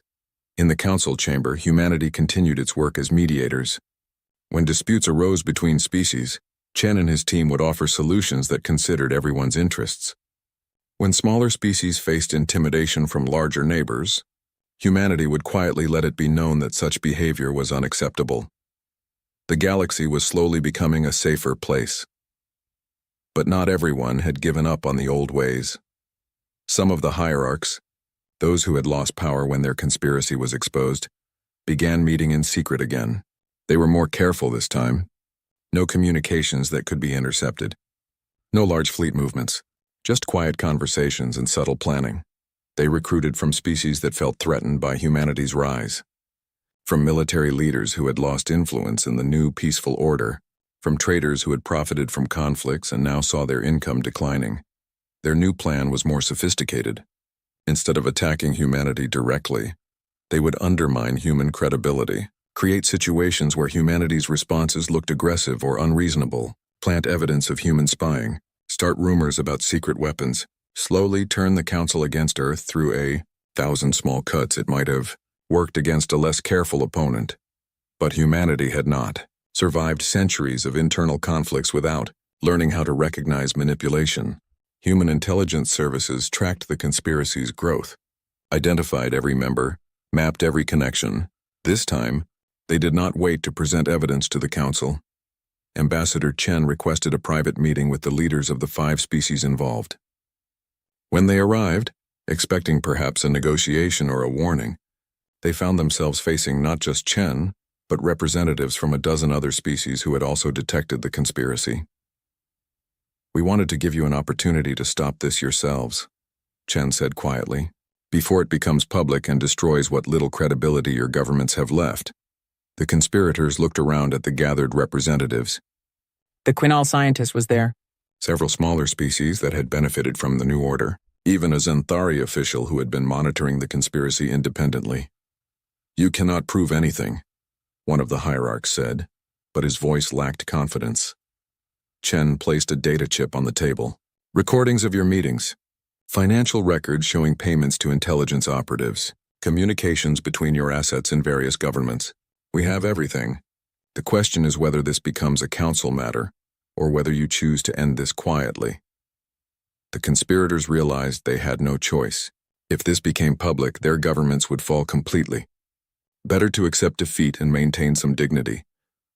In the council chamber, humanity continued its work as mediators. When disputes arose between species, Chen and his team would offer solutions that considered everyone's interests. When smaller species faced intimidation from larger neighbors, humanity would quietly let it be known that such behavior was unacceptable. The galaxy was slowly becoming a safer place. But not everyone had given up on the old ways. Some of the hierarchs, those who had lost power when their conspiracy was exposed, began meeting in secret again. They were more careful this time. No communications that could be intercepted. No large fleet movements. Just quiet conversations and subtle planning. They recruited from species that felt threatened by humanity's rise. From military leaders who had lost influence in the new peaceful order. From traders who had profited from conflicts and now saw their income declining. Their new plan was more sophisticated. Instead of attacking humanity directly, they would undermine human credibility, create situations where humanity's responses looked aggressive or unreasonable, plant evidence of human spying, start rumors about secret weapons, slowly turn the Council against Earth through 1,000 small cuts. It might have worked against a less careful opponent. But humanity had not survived centuries of internal conflicts without learning how to recognize manipulation. Human intelligence services tracked the conspiracy's growth, identified every member, mapped every connection. This time, they did not wait to present evidence to the council. Ambassador Chen requested a private meeting with the leaders of the 5 species involved. When they arrived, expecting perhaps a negotiation or a warning, they found themselves facing not just Chen, but representatives from a dozen other species who had also detected the conspiracy. "We wanted to give you an opportunity to stop this yourselves," Chen said quietly, "before it becomes public and destroys what little credibility your governments have left." The conspirators looked around at the gathered representatives. The Quinal scientist was there. Several smaller species that had benefited from the new order, even a Xanthari official who had been monitoring the conspiracy independently. "You cannot prove anything," one of the hierarchs said, but his voice lacked confidence. Chen placed a data chip on the table. "Recordings of your meetings. Financial records showing payments to intelligence operatives. Communications between your assets in various governments. We have everything. The question is whether this becomes a council matter, or whether you choose to end this quietly." The conspirators realized they had no choice. If this became public, their governments would fall completely. Better to accept defeat and maintain some dignity.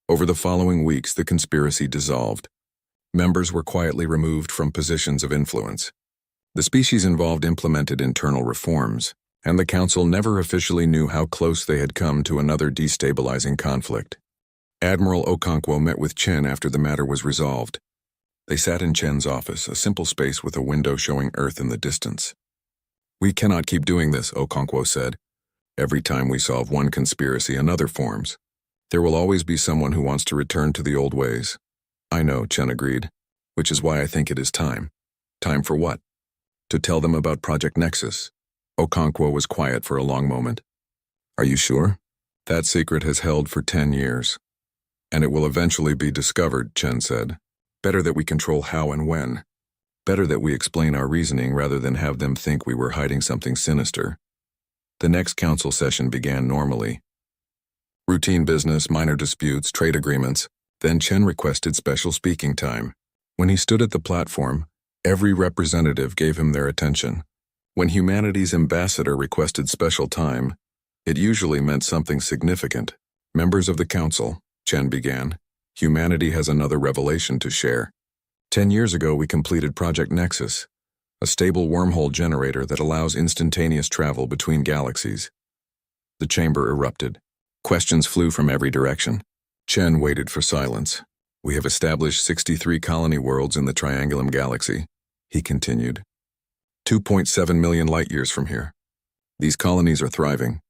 Over the following weeks, the conspiracy dissolved. Members were quietly removed from positions of influence. The species involved implemented internal reforms, and the council never officially knew how close they had come to another destabilizing conflict. Admiral Okonkwo met with Chen after the matter was resolved. They sat in Chen's office, a simple space with a window showing Earth in the distance. "We cannot keep doing this," Okonkwo said. "Every time we solve one conspiracy, another forms. There will always be someone who wants to return to the old ways." "I know," Chen agreed, "which is why I think it is time." "Time for what?" "To tell them about Project Nexus." Okonkwo was quiet for a long moment. "Are you sure?" "That secret has held for 10 years. And it will eventually be discovered," Chen said. "Better that we control how and when. Better that we explain our reasoning rather than have them think we were hiding something sinister." The next council session began normally. Routine business, minor disputes, trade agreements. Then Chen requested special speaking time. When he stood at the platform, every representative gave him their attention. When humanity's ambassador requested special time, it usually meant something significant. "Members of the council," Chen began, "humanity has another revelation to share. 10 years ago we completed Project Nexus, a stable wormhole generator that allows instantaneous travel between galaxies." The chamber erupted. Questions flew from every direction. Chen waited for silence. "We have established 63 colony worlds in the Triangulum Galaxy," he continued. 2.7 million light-years from here. These colonies are thriving.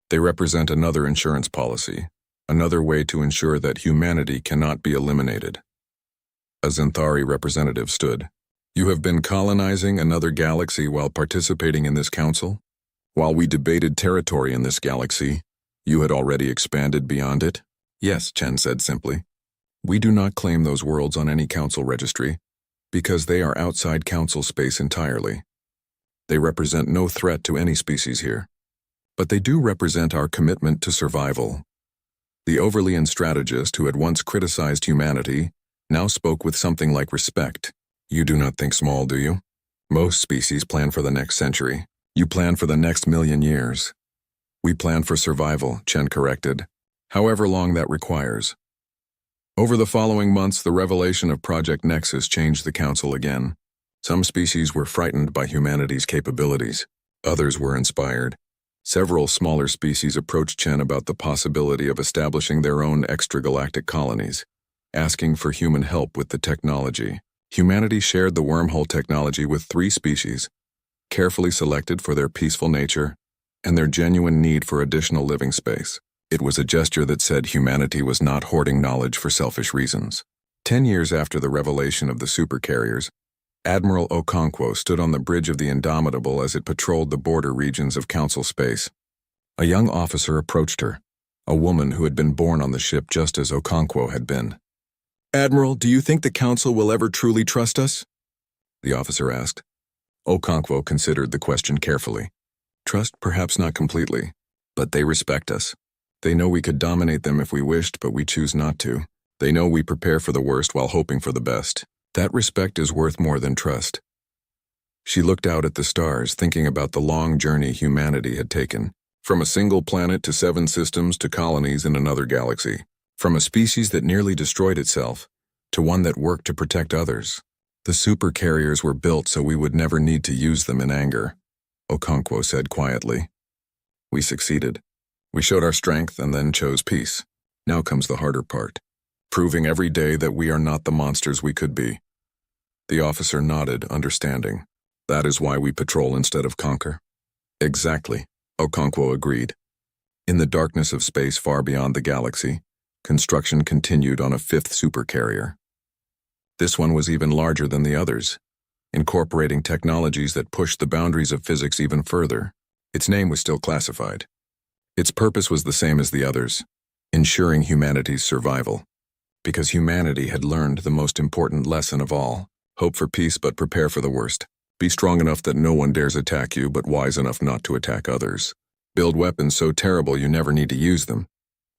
They represent another insurance policy, another way to ensure that humanity cannot be eliminated. A Xanthari representative stood. "You have been colonizing another galaxy while participating in this council? While we debated territory in this galaxy, you had already expanded beyond it?" "Yes," Chen said simply. "We do not claim those worlds on any council registry, because they are outside council space entirely. They represent no threat to any species here. But they do represent our commitment to survival." The Overlean strategist who had once criticized humanity now spoke with something like respect. "You do not think small, do you? Most species plan for the next century. You plan for the next million years. We plan for survival," Chen corrected, "however long that requires." Over the following months, the revelation of Project Nexus changed the council again. Some species were frightened by humanity's capabilities. Others were inspired. Several smaller species approached Chen about the possibility of establishing their own extragalactic colonies, asking for human help with the technology. Humanity shared the wormhole technology with 3 species, carefully selected for their peaceful nature and their genuine need for additional living space. It was a gesture that said humanity was not hoarding knowledge for selfish reasons. 10 years after the revelation of the supercarriers, Admiral Okonkwo stood on the bridge of the Indomitable as it patrolled the border regions of council space. A young officer approached her, a woman who had been born on the ship just as Okonkwo had been. "Admiral, do you think the council will ever truly trust us?" the officer asked. Okonkwo considered the question carefully. "Trust, perhaps not completely, but they respect us. They know we could dominate them if we wished, but we choose not to. They know we prepare for the worst while hoping for the best. That respect is worth more than trust." She looked out at the stars, thinking about the long journey humanity had taken, from a single planet to 7 systems to colonies in another galaxy, from a species that nearly destroyed itself to one that worked to protect others. The supercarriers were built so we would never need to use them in anger, Okonkwo said quietly. We succeeded. We showed our strength and then chose peace. Now comes the harder part, proving every day that we are not the monsters we could be. The officer nodded, understanding. That is why we patrol instead of conquer. Exactly, Okonkwo agreed. In the darkness of space far beyond the galaxy, construction continued on a 5th supercarrier. This one was even larger than the others, incorporating technologies that pushed the boundaries of physics even further. Its name was still classified. Its purpose was the same as the others, ensuring humanity's survival. Because humanity had learned the most important lesson of all: hope for peace but prepare for the worst. Be strong enough that no one dares attack you, but wise enough not to attack others. Build weapons so terrible you never need to use them.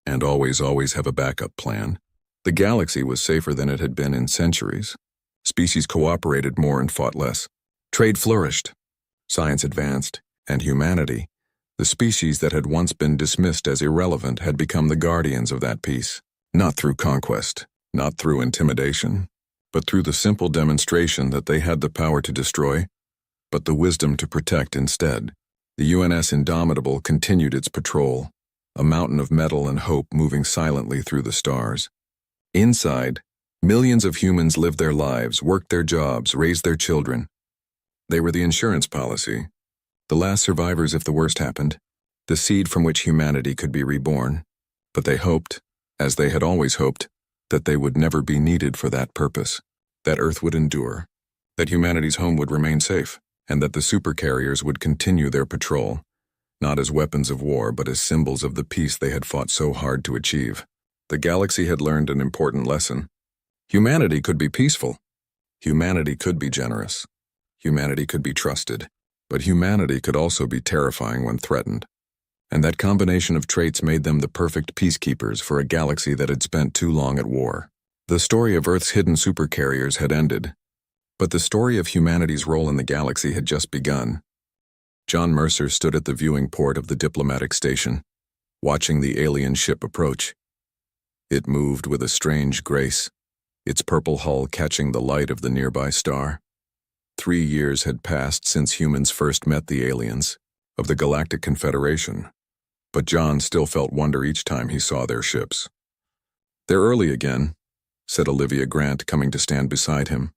And always have a backup plan. The galaxy was safer than it had been in centuries. Species cooperated more and fought less. Trade flourished. Science advanced. And humanity, the species that had once been dismissed as irrelevant, had become the guardians of that peace. Not through conquest, not through intimidation, but through the simple demonstration that they had the power to destroy, but the wisdom to protect instead. The UNS Indomitable continued its patrol, a mountain of metal and hope moving silently through the stars. Inside, millions of humans lived their lives, worked their jobs, raised their children. They were the insurance policy, the last survivors if the worst happened, the seed from which humanity could be reborn. But they hoped, as they had always hoped, that they would never be needed for that purpose, that Earth would endure, that humanity's home would remain safe, and that the supercarriers would continue their patrol, not as weapons of war but as symbols of the peace they had fought so hard to achieve. The galaxy had learned an important lesson. Humanity could be peaceful. Humanity could be generous. Humanity could be trusted. But humanity could also be terrifying when threatened. And that combination of traits made them the perfect peacekeepers for a galaxy that had spent too long at war. The story of Earth's hidden supercarriers had ended, but the story of humanity's role in the galaxy had just begun. John Mercer stood at the viewing port of the diplomatic station, watching the alien ship approach. It moved with a strange grace, its purple hull catching the light of the nearby star. 3 years had passed since humans first met the aliens of the Galactic Confederation, but John still felt wonder each time he saw their ships. "They're early again," said Olivia Grant, coming to stand beside him.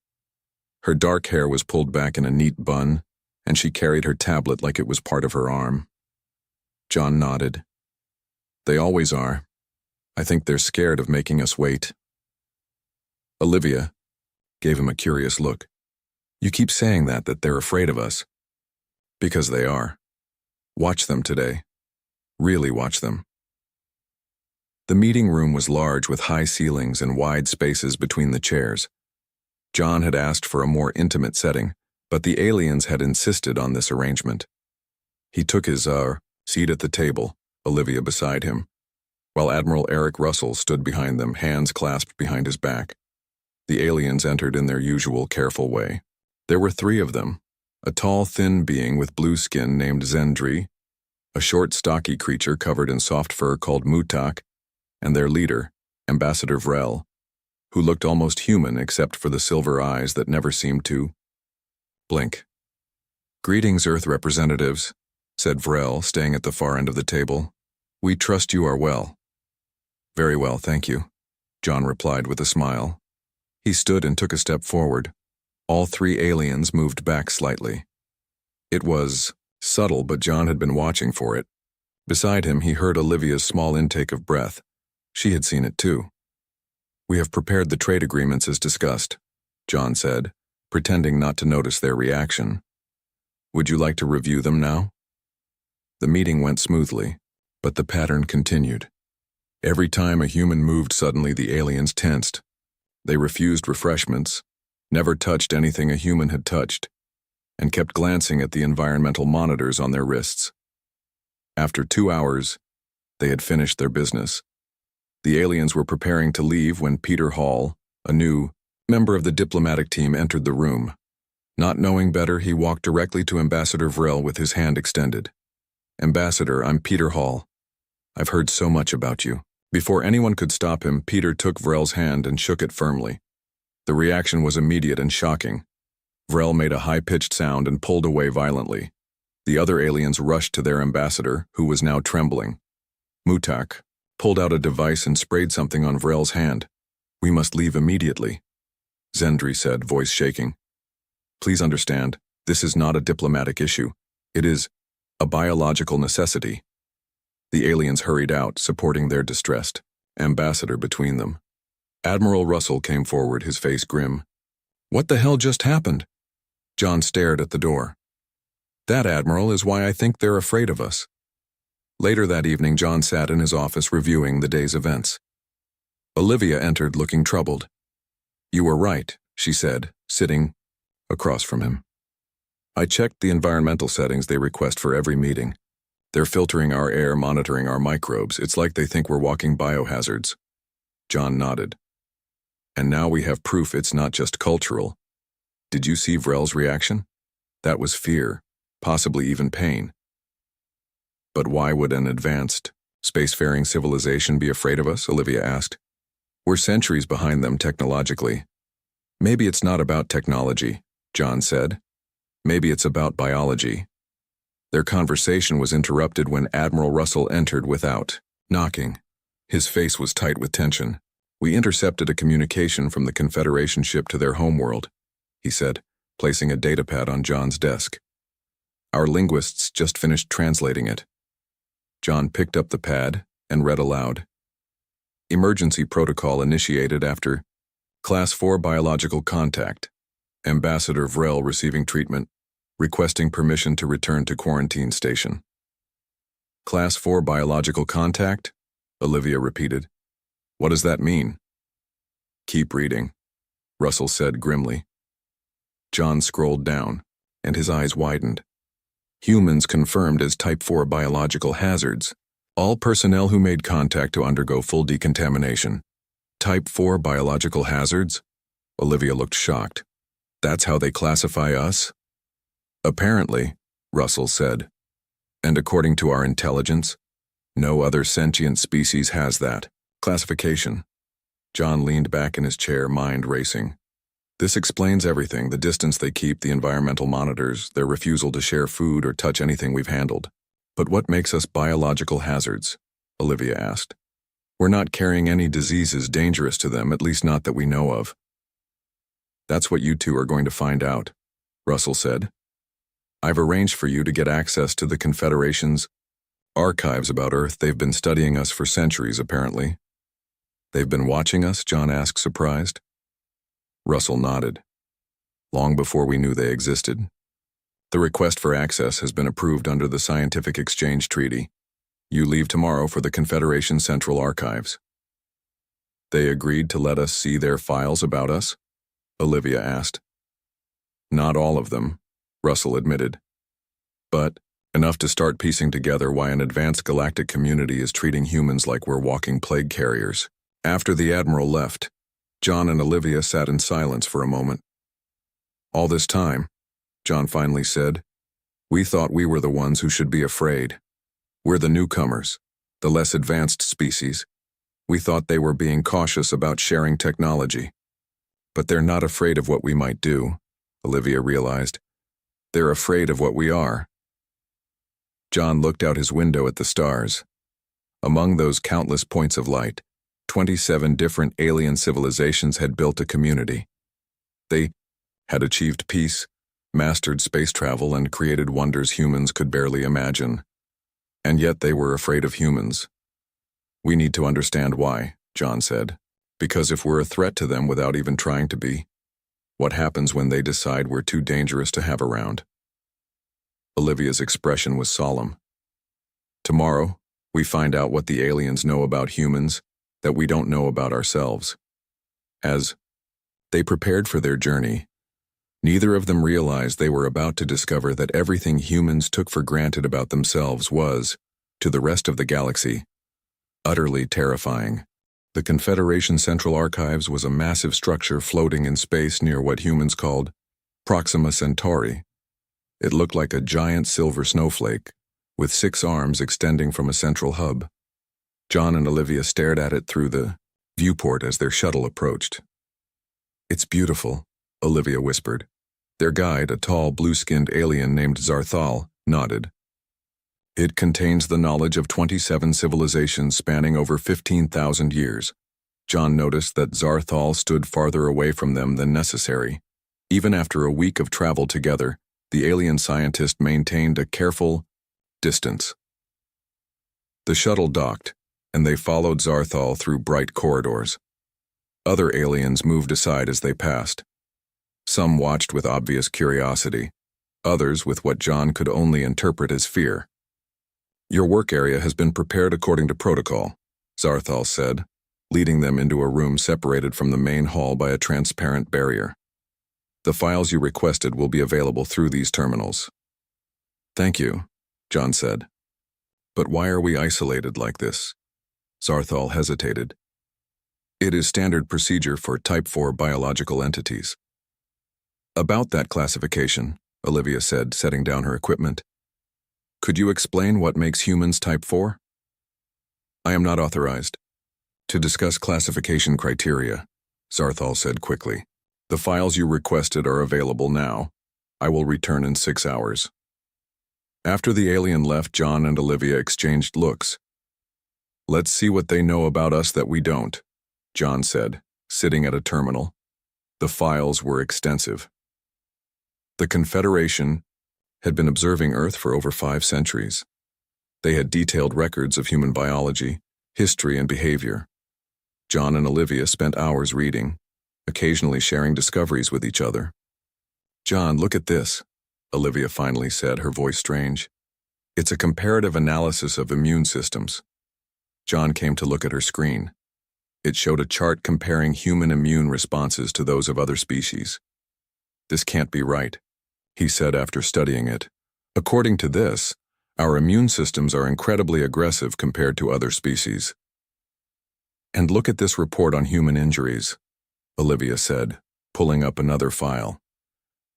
Her dark hair was pulled back in a neat bun, and she carried her tablet like it was part of her arm. John nodded. "They always are. I think they're scared of making us wait." Olivia gave him a curious look. "You keep saying that they're afraid of us." "Because they are. Watch them today. Really watch them." The meeting room was large with high ceilings and wide spaces between the chairs. John had asked for a more intimate setting, but the aliens had insisted on this arrangement. He took his seat at the table, Olivia beside him, while Admiral Eric Russell stood behind them, hands clasped behind his back. The aliens entered in their usual careful way. There were 3 of them, a tall, thin being with blue skin named Zendri, a short, stocky creature covered in soft fur called Mutak, and their leader, Ambassador Vrel, who looked almost human except for the silver eyes that never seemed to blink. "Greetings, Earth representatives," said Vrel, staying at the far end of the table. "We trust you are well." "Very well, thank you," John replied with a smile. He stood and took a step forward. All 3 aliens moved back slightly. It was subtle, but John had been watching for it. Beside him, he heard Olivia's small intake of breath. She had seen it too. "We have prepared the trade agreements as discussed," John said, pretending not to notice their reaction. "Would you like to review them now?" The meeting went smoothly, but the pattern continued. Every time a human moved, suddenly the aliens tensed. They refused refreshments, never touched anything a human had touched, and kept glancing at the environmental monitors on their wrists. After 2 hours, they had finished their business. The aliens were preparing to leave when Peter Hall, a new member of the diplomatic team, entered the room. Not knowing better, he walked directly to Ambassador Vrel with his hand extended. "Ambassador, I'm Peter Hall. I've heard so much about you." Before anyone could stop him, Peter took Vrel's hand and shook it firmly. The reaction was immediate and shocking. Vrel made a high-pitched sound and pulled away violently. The other aliens rushed to their ambassador, who was now trembling. Mutak pulled out a device and sprayed something on Vrel's hand. "We must leave immediately," Zendri said, voice shaking. "Please understand, this is not a diplomatic issue. It is a biological necessity." The aliens hurried out, supporting their distressed ambassador between them. Admiral Russell came forward, his face grim. "What the hell just happened?" John stared at the door. "That, Admiral, is why I think they're afraid of us." Later that evening, John sat in his office reviewing the day's events. Olivia entered looking troubled. "You were right," she said, sitting across from him. "I checked the environmental settings they request for every meeting. They're filtering our air, monitoring our microbes. It's like they think we're walking biohazards." John nodded. "And now we have proof it's not just cultural. Did you see Vrel's reaction? That was fear, possibly even pain." "But why would an advanced, spacefaring civilization be afraid of us?" Olivia asked. "We're centuries behind them technologically." "Maybe it's not about technology," John said. "Maybe it's about biology." Their conversation was interrupted when Admiral Russell entered without knocking. His face was tight with tension. "We intercepted a communication from the Confederation ship to their homeworld," he said, placing a datapad on John's desk. "Our linguists just finished translating it." John picked up the pad and read aloud. "Emergency protocol initiated after Class 4 biological contact. Ambassador Vrel receiving treatment, requesting permission to return to quarantine station." "Class 4 biological contact?" Olivia repeated. "What does that mean?" "Keep reading," Russell said grimly. John scrolled down, and his eyes widened. "Humans confirmed as Type 4 biological hazards. All personnel who made contact to undergo full decontamination." "Type 4 biological hazards?" Olivia looked shocked. "That's how they classify us?" "Apparently," Russell said. "And according to our intelligence, no other sentient species has that classification." John leaned back in his chair, mind racing. "This explains everything: the distance they keep, the environmental monitors, their refusal to share food or touch anything we've handled." "But what makes us biological hazards?" Olivia asked. "We're not carrying any diseases dangerous to them, at least not that we know of." "That's what you two are going to find out," Russell said. "I've arranged for you to get access to the Confederation's archives about Earth. They've been studying us for centuries, apparently." "They've been watching us?" John asked, surprised. Russell nodded. "Long before we knew they existed. The request for access has been approved under the Scientific Exchange Treaty. You leave tomorrow for the Confederation Central Archives." "They agreed to let us see their files about us?" Olivia asked. "Not all of them," Russell admitted. "But enough to start piecing together why an advanced galactic community is treating humans like we're walking plague carriers." After the Admiral left, John and Olivia sat in silence for a moment. "All this time," John finally said, "we thought we were the ones who should be afraid. We're the newcomers, the less advanced species. We thought they were being cautious about sharing technology. But they're not afraid of what we might do," Olivia realized. "They're afraid of what we are." John looked out his window at the stars. Among those countless points of light, 27 different alien civilizations had built a community. They had achieved peace, mastered space travel, and created wonders humans could barely imagine. And yet they were afraid of humans. "We need to understand why," John said. "Because if we're a threat to them without even trying to be, what happens when they decide we're too dangerous to have around?" Olivia's expression was solemn. "Tomorrow, we find out what the aliens know about humans that we don't know about ourselves." As they prepared for their journey, neither of them realized they were about to discover that everything humans took for granted about themselves was, to the rest of the galaxy, utterly terrifying. The Confederation Central Archives was a massive structure floating in space near what humans called Proxima Centauri. It looked like a giant silver snowflake, with 6 arms extending from a central hub. John and Olivia stared at it through the viewport as their shuttle approached. "It's beautiful," Olivia whispered. Their guide, a tall, blue-skinned alien named Zarthal, nodded. "It contains the knowledge of 27 civilizations spanning over 15,000 years. John noticed that Zarthal stood farther away from them than necessary. Even after a week of travel together, the alien scientist maintained a careful distance. The shuttle docked, and they followed Zarthal through bright corridors. Other aliens moved aside as they passed. Some watched with obvious curiosity, others with what John could only interpret as fear. "Your work area has been prepared according to protocol," Zarthal said, leading them into a room separated from the main hall by a transparent barrier. "The files you requested will be available through these terminals." "Thank you," John said. "But why are we isolated like this?" Zarthal hesitated. "It is standard procedure for Type 4 biological entities." "About that classification," Olivia said, setting down her equipment. "Could you explain what makes humans Type 4? "I am not authorized to discuss classification criteria," Zarthal said quickly. "The files you requested are available now. I will return in 6 hours." After the alien left, John and Olivia exchanged looks. "Let's see what they know about us that we don't," John said, sitting at a terminal. The files were extensive. The Confederation had been observing Earth for over 5 centuries. They had detailed records of human biology, history, and behavior. John and Olivia spent hours reading, occasionally sharing discoveries with each other. "John, look at this," Olivia finally said, her voice strange. "It's a comparative analysis of immune systems." John came to look at her screen. It showed a chart comparing human immune responses to those of other species. "This can't be right," he said after studying it. "According to this, our immune systems are incredibly aggressive compared to other species." "And look at this report on human injuries," Olivia said, pulling up another file.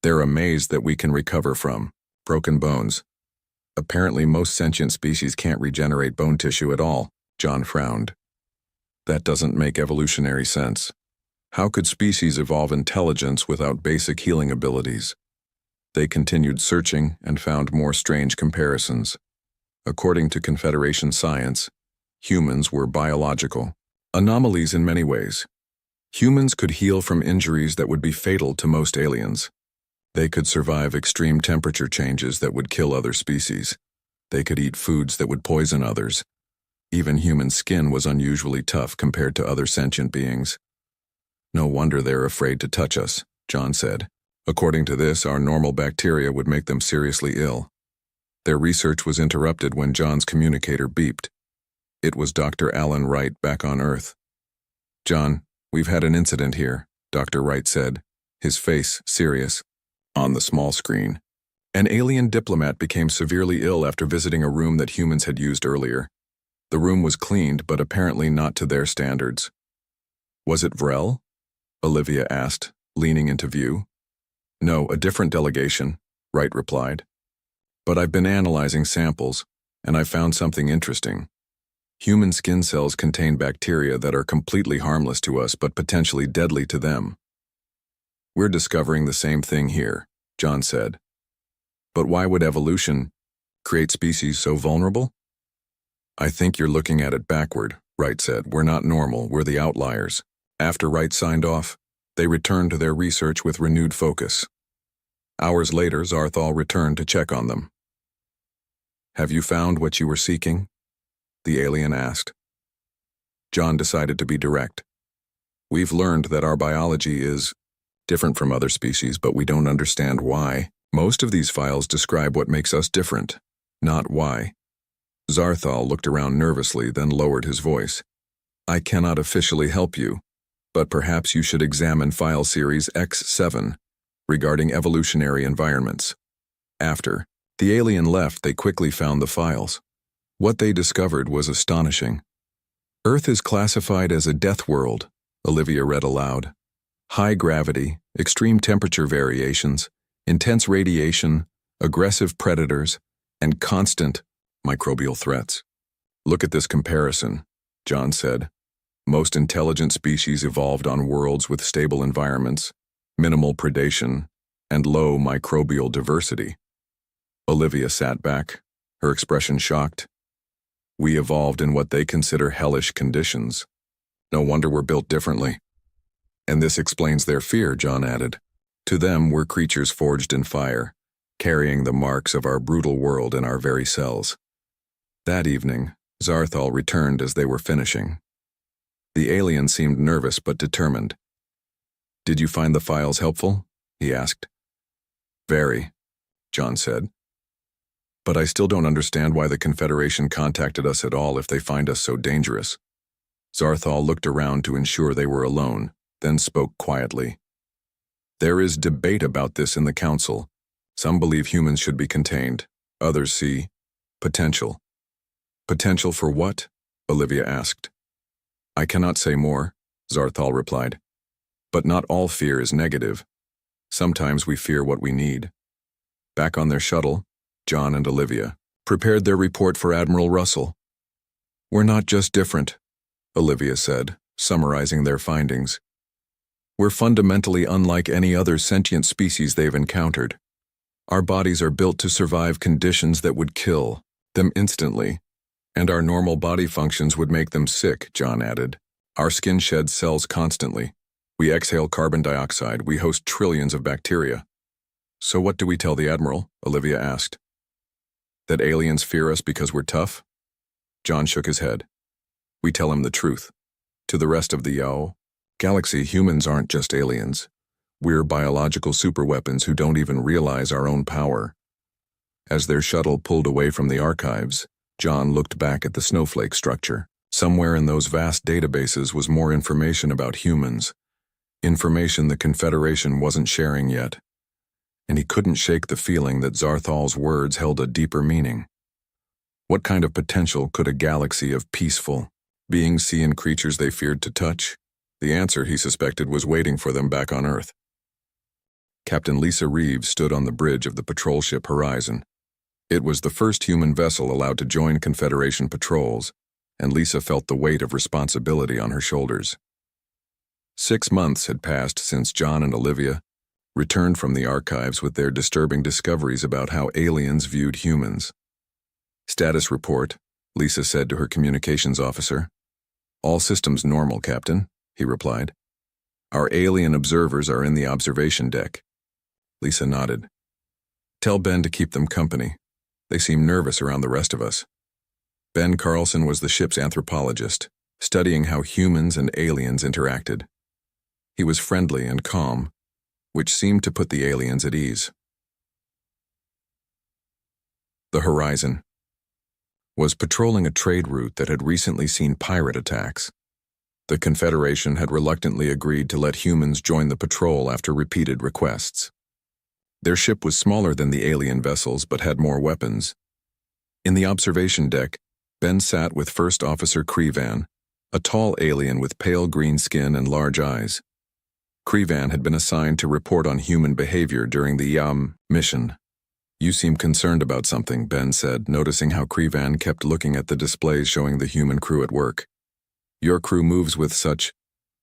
"They're amazed that we can recover from broken bones. Apparently most sentient species can't regenerate bone tissue at all," John frowned. "That doesn't make evolutionary sense. How could species evolve intelligence without basic healing abilities?" They continued searching and found more strange comparisons. According to Confederation science, humans were biological anomalies in many ways. Humans could heal from injuries that would be fatal to most aliens. They could survive extreme temperature changes that would kill other species. They could eat foods that would poison others. Even human skin was unusually tough compared to other sentient beings. "No wonder they're afraid to touch us," John said. "According to this, our normal bacteria would make them seriously ill." Their research was interrupted when John's communicator beeped. It was Dr. Alan Wright back on Earth. "John, we've had an incident here," Dr. Wright said, his face serious. On the small screen, an alien diplomat became severely ill after visiting a room that humans had used earlier. The room was cleaned, but apparently not to their standards. "Was it Vrel?" Olivia asked, leaning into view. "No, a different delegation," Wright replied. "But I've been analyzing samples, and I found something interesting. Human skin cells contain bacteria that are completely harmless to us but potentially deadly to them." "We're discovering the same thing here," John said. "But why would evolution create species so vulnerable?" "I think you're looking at it backward," Wright said. "We're not normal, we're the outliers." After Wright signed off, they returned to their research with renewed focus. Hours later, Zarthal returned to check on them. "Have you found what you were seeking?" the alien asked. John decided to be direct. "We've learned that our biology is different from other species, but we don't understand why. Most of these files describe what makes us different, not why." Zarthal looked around nervously, then lowered his voice. "I cannot officially help you, but perhaps you should examine file series X7 regarding evolutionary environments." After the alien left, they quickly found the files. What they discovered was astonishing. "Earth is classified as a death world," Olivia read aloud. "High gravity, extreme temperature variations, Intense radiation, aggressive predators, and constant microbial threats. Look at this comparison, John said. Most intelligent species evolved on worlds with stable environments, minimal predation, and low microbial diversity. Olivia sat back, her expression shocked. We evolved in what they consider hellish conditions. No wonder we're built differently. And this explains their fear, John added. To them, we're creatures forged in fire, carrying the marks of our brutal world in our very cells. That evening, Zarthal returned as they were finishing. The alien seemed nervous but determined. Did you find the files helpful? He asked. Very, John said. But I still don't understand why the Confederation contacted us at all if they find us so dangerous. Zarthal looked around to ensure they were alone, then spoke quietly. There is debate about this in the Council. Some believe humans should be contained. Others see potential. Potential for what? Olivia asked. I cannot say more, Zarthal replied. But not all fear is negative. Sometimes we fear what we need. Back on their shuttle, John and Olivia prepared their report for Admiral Russell. We're not just different, Olivia said, summarizing their findings. We're fundamentally unlike any other sentient species they've encountered. Our bodies are built to survive conditions that would kill them instantly, and our normal body functions would make them sick, John added. Our skin sheds cells constantly. We exhale carbon dioxide. We host trillions of bacteria. So what do we tell the Admiral? Olivia asked. That aliens fear us because we're tough? John shook his head. We tell him the truth. To the rest of the galaxy, humans aren't just aliens. We're biological superweapons who don't even realize our own power. As their shuttle pulled away from the archives, John looked back at the snowflake structure. Somewhere in those vast databases was more information about humans. Information the Confederation wasn't sharing yet. And he couldn't shake the feeling that Zarthal's words held a deeper meaning. What kind of potential could a galaxy of peaceful beings see in creatures they feared to touch? The answer, he suspected, was waiting for them back on Earth. Captain Lisa Reeves stood on the bridge of the patrol ship Horizon. It was the first human vessel allowed to join Confederation patrols, and Lisa felt the weight of responsibility on her shoulders. 6 months had passed since John and Olivia returned from the archives with their disturbing discoveries about how aliens viewed humans. Status report, Lisa said to her communications officer. All systems normal, Captain, he replied. Our alien observers are in the observation deck. Lisa nodded. Tell Ben to keep them company. They seem nervous around the rest of us. Ben Carlson was the ship's anthropologist, studying how humans and aliens interacted. He was friendly and calm, which seemed to put the aliens at ease. The Horizon was patrolling a trade route that had recently seen pirate attacks. The Confederation had reluctantly agreed to let humans join the patrol after repeated requests. Their ship was smaller than the alien vessels but had more weapons. In the observation deck, Ben sat with First Officer Krevan, a tall alien with pale green skin and large eyes. Krevan had been assigned to report on human behavior during the mission. You seem concerned about something, Ben said, noticing how Krevan kept looking at the displays showing the human crew at work. Your crew moves with such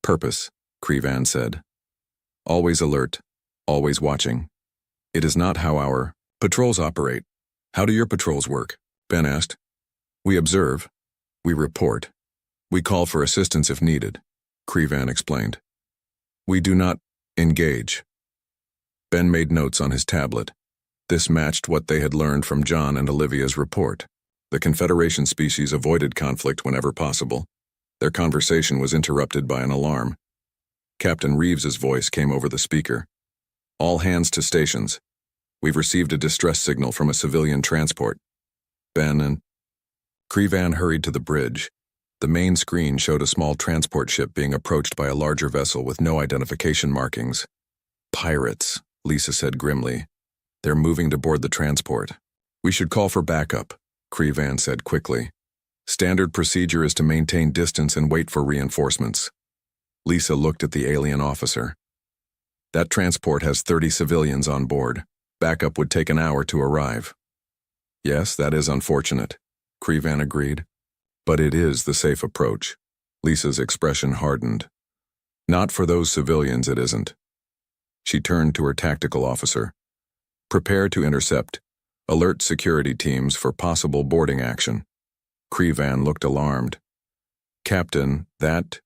purpose, Krevan said. Always alert, always watching. It is not how our patrols operate. How do your patrols work? Ben asked. We observe. We report. We call for assistance if needed, Krevan explained. We do not engage. Ben made notes on his tablet. This matched what they had learned from John and Olivia's report. The Confederation species avoided conflict whenever possible. Their conversation was interrupted by an alarm. Captain Reeves's voice came over the speaker. All hands to stations. We've received a distress signal from a civilian transport. Ben and Krevan hurried to the bridge. The main screen showed a small transport ship being approached by a larger vessel with no identification markings. Pirates, Lisa said grimly. They're moving to board the transport. We should call for backup, Krevan said quickly. Standard procedure is to maintain distance and wait for reinforcements. Lisa looked at the alien officer. That transport has 30 civilians on board, Backup would take an hour to arrive. Yes, that is unfortunate, Crevan agreed. But it is the safe approach. Lisa's expression hardened. Not for those civilians, it isn't. She turned to her tactical officer. Prepare to intercept. Alert security teams for possible boarding action. Crevan looked alarmed. Captain, that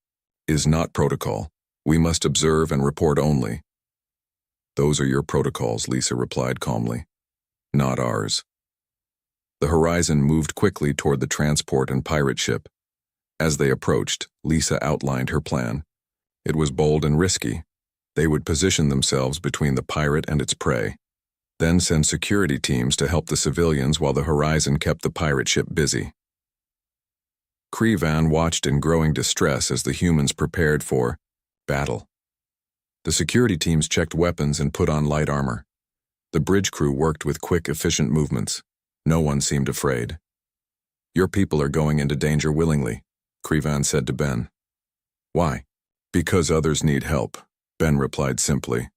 is not protocol. We must observe and report only. Those are your protocols, Lisa replied calmly. Not ours. The Horizon moved quickly toward the transport and pirate ship. As they approached, Lisa outlined her plan. It was bold and risky. They would position themselves between the pirate and its prey, then send security teams to help the civilians while the Horizon kept the pirate ship busy. Crevan watched in growing distress as the humans prepared for battle. The security teams checked weapons and put on light armor. The bridge crew worked with quick, efficient movements. No one seemed afraid. Your people are going into danger willingly, Crevan said to Ben. Why? Because others need help, Ben replied simply.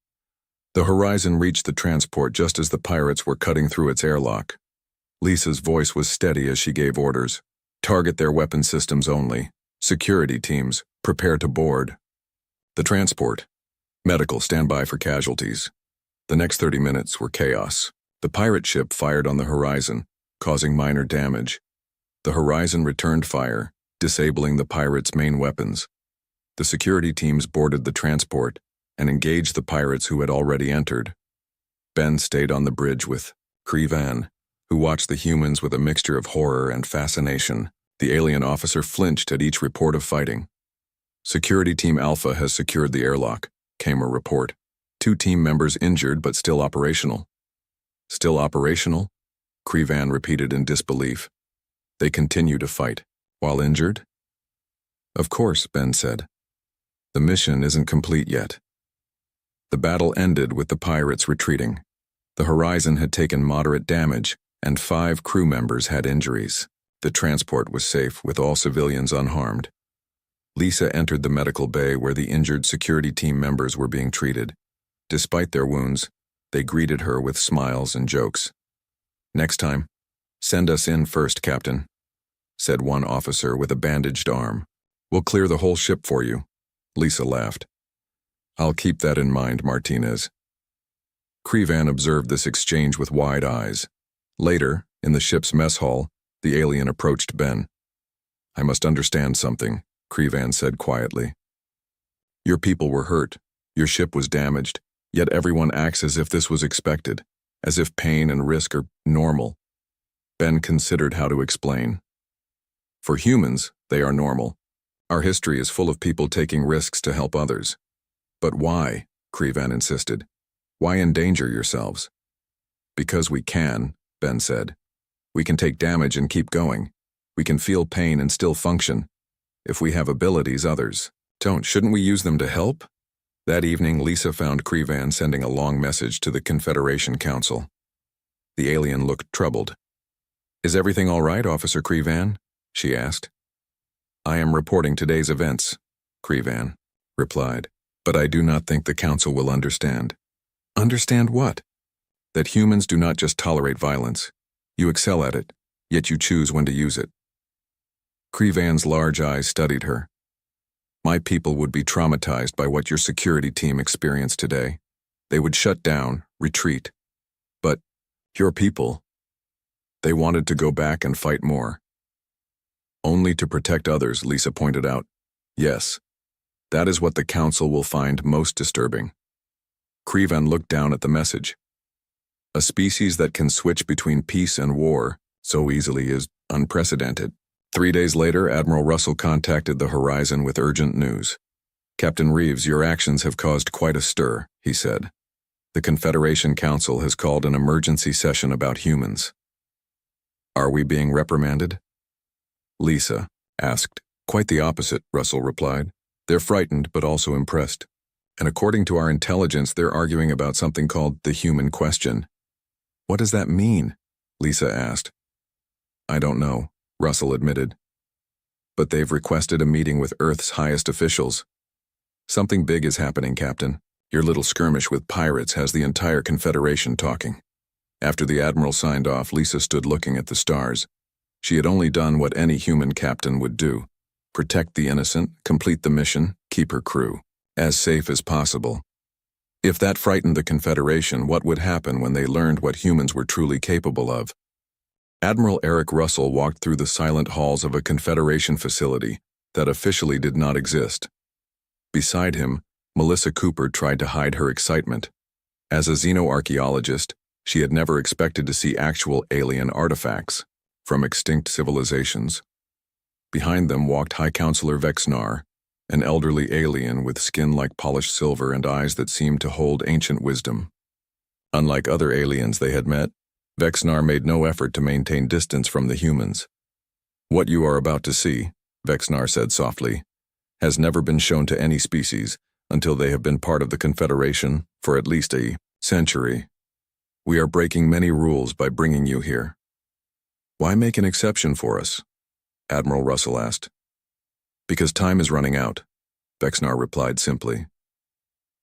The Horizon reached the transport just as the pirates were cutting through its airlock. Lisa's voice was steady as she gave orders. Target their weapon systems only. Security teams, prepare to board. The transport. Medical, stand by for casualties. The next 30 minutes were chaos. The pirate ship fired on the Horizon, causing minor damage. The Horizon returned fire, disabling the pirates' main weapons. The security teams boarded the transport and engaged the pirates who had already entered. Ben stayed on the bridge with Crevan, who watched the humans with a mixture of horror and fascination. The alien officer flinched at each report of fighting. Security Team Alpha has secured the airlock, came a report. 2 team members injured but still operational. Still operational? Crevan repeated in disbelief. They continue to fight, while injured? Of course, Ben said. The mission isn't complete yet. The battle ended with the pirates retreating. The Horizon had taken moderate damage, and 5 crew members had injuries. The transport was safe with all civilians unharmed. Lisa entered the medical bay where the injured security team members were being treated. Despite their wounds, they greeted her with smiles and jokes. Next time, send us in first, Captain, said one officer with a bandaged arm. We'll clear the whole ship for you. Lisa laughed. I'll keep that in mind, Martinez. Crevan observed this exchange with wide eyes. Later, in the ship's mess hall, the alien approached Ben. I must understand something, Crevan said quietly. Your people were hurt. Your ship was damaged. Yet everyone acts as if this was expected, as if pain and risk are normal. Ben considered how to explain. For humans, they are normal. Our history is full of people taking risks to help others. But why? Crevan insisted. Why endanger yourselves? Because we can, Ben said. We can take damage and keep going. We can feel pain and still function. If we have abilities others don't, shouldn't we use them to help? That evening, Lisa found Crevan sending a long message to the Confederation Council. The alien looked troubled. Is everything all right, Officer Crevan? She asked. I am reporting today's events, Crevan replied, but I do not think the Council will understand. Understand what? That humans do not just tolerate violence. You excel at it, yet you choose when to use it. Crevan's large eyes studied her. My people would be traumatized by what your security team experienced today. They would shut down, retreat. But your people, they wanted to go back and fight more. Only to protect others, Lisa pointed out. Yes, that is what the Council will find most disturbing. Crevan looked down at the message. A species that can switch between peace and war so easily is unprecedented. 3 days later, Admiral Russell contacted the Horizon with urgent news. Captain Reeves, your actions have caused quite a stir, he said. The Confederation Council has called an emergency session about humans. Are we being reprimanded? Lisa asked. Quite the opposite, Russell replied. They're frightened but also impressed. And according to our intelligence, they're arguing about something called the human question. What does that mean? Lisa asked. I don't know, Russell admitted. But they've requested a meeting with Earth's highest officials. Something big is happening, Captain. Your little skirmish with pirates has the entire Confederation talking. After the admiral signed off, Lisa stood looking at the stars. She had only done what any human captain would do: protect the innocent, complete the mission, keep her crew as safe as possible. If that frightened the Confederation, what would happen when they learned what humans were truly capable of? Admiral Eric Russell walked through the silent halls of a Confederation facility that officially did not exist. Beside him, Melissa Cooper tried to hide her excitement. As a xenoarchaeologist, she had never expected to see actual alien artifacts from extinct civilizations. Behind them walked High Counselor Vexnar, an elderly alien with skin like polished silver and eyes that seemed to hold ancient wisdom. Unlike other aliens they had met, Vexnar made no effort to maintain distance from the humans. "What you are about to see," Vexnar said softly, "has never been shown to any species until they have been part of the Confederation for at least a century. We are breaking many rules by bringing you here." "Why make an exception for us?" Admiral Russell asked. "Because time is running out," Vexnar replied simply.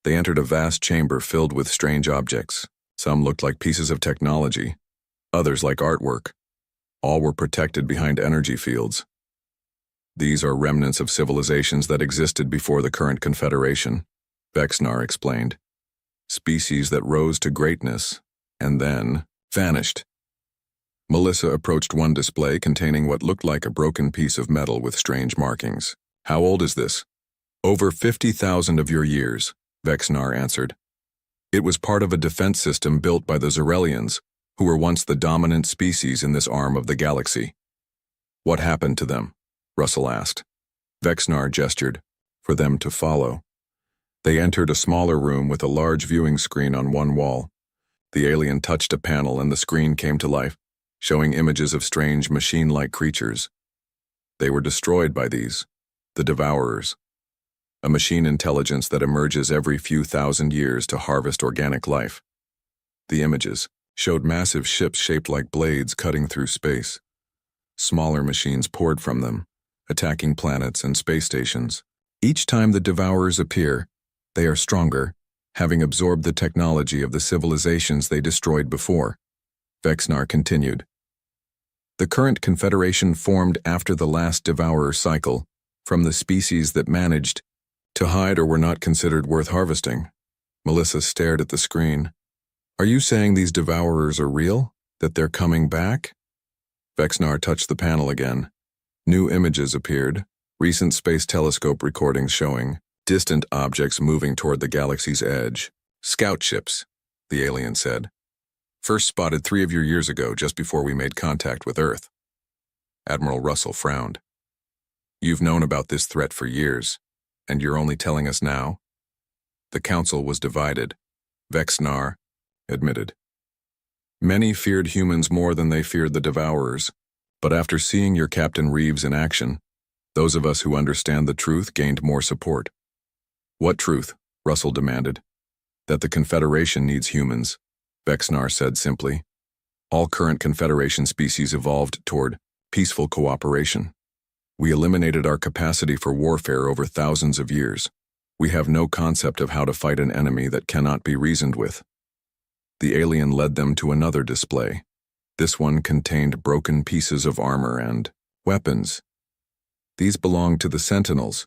They entered a vast chamber filled with strange objects. Some looked like pieces of technology, others like artwork. All were protected behind energy fields. "These are remnants of civilizations that existed before the current Confederation," Vexnar explained. "Species that rose to greatness and then vanished." Melissa approached one display containing what looked like a broken piece of metal with strange markings. "How old is this?" "Over 50,000 of your years," Vexnar answered. "It was part of a defense system built by the Xerelians, who were once the dominant species in this arm of the galaxy." "What happened to them?" Russell asked. Vexnar gestured for them to follow. They entered a smaller room with a large viewing screen on one wall. The alien touched a panel and the screen came to life, showing images of strange machine-like creatures. They were destroyed by these, the Devourers, a machine intelligence that emerges every few thousand years to harvest organic life. The images showed massive ships shaped like blades cutting through space. Smaller machines poured from them, attacking planets and space stations. Each time the Devourers appear, they are stronger, having absorbed the technology of the civilizations they destroyed before. Vexnar continued. "The current Confederation formed after the last Devourer cycle, from the species that managed to hide or were not considered worth harvesting." Melissa stared at the screen. "Are you saying these Devourers are real? That they're coming back?" Vexnar touched the panel again. New images appeared, recent space telescope recordings showing distant objects moving toward the galaxy's edge. "Scout ships," the alien said. "First spotted 3 of your years ago, just before we made contact with Earth." Admiral Russell frowned. "You've known about this threat for years, and you're only telling us now?" The council was divided. Vexnar admitted. "Many feared humans more than they feared the Devourers, but after seeing your Captain Reeves in action, those of us who understand the truth gained more support." "What truth?" Russell demanded. "That the Confederation needs humans," Vexnar said simply. "All current Confederation species evolved toward peaceful cooperation. We eliminated our capacity for warfare over thousands of years. We have no concept of how to fight an enemy that cannot be reasoned with." The alien led them to another display. This one contained broken pieces of armor and weapons. These belonged to the Sentinels,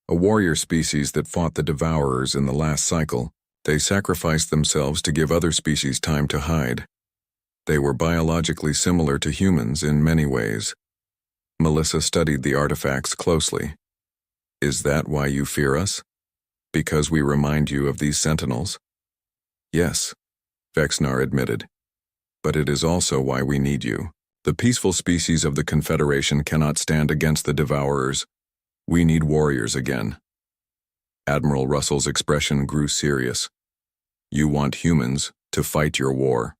a warrior species that fought the Devourers in the last cycle. They sacrificed themselves to give other species time to hide. They were biologically similar to humans in many ways. Melissa studied the artifacts closely. "Is that why you fear us? Because we remind you of these Sentinels?" "Yes," Vexnar admitted. "But it is also why we need you. The peaceful species of the Confederation cannot stand against the Devourers. We need warriors again." Admiral Russell's expression grew serious. "You want humans to fight your war."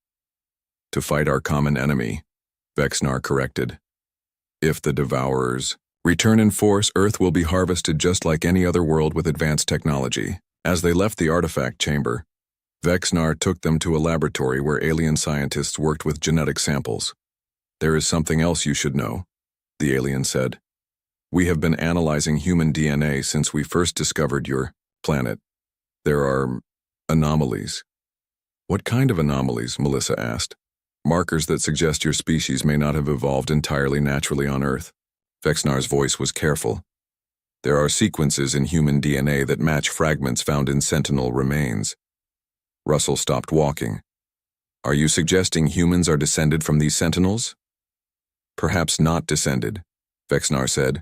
"To fight our common enemy," Vexnar corrected. "If the Devourers return in force, Earth will be harvested just like any other world with advanced technology." As they left the artifact chamber, Vexnar took them to a laboratory where alien scientists worked with genetic samples. "There is something else you should know," the alien said. "We have been analyzing human DNA since we first discovered your planet. There are anomalies." "What kind of anomalies?" Melissa asked. Markers that suggest your species may not have evolved entirely naturally on Earth. Vexnar's voice was careful. There are sequences in human DNA that match fragments found in sentinel remains. Russell stopped walking. Are you suggesting humans are descended from these sentinels? Perhaps not descended, Vexnar said,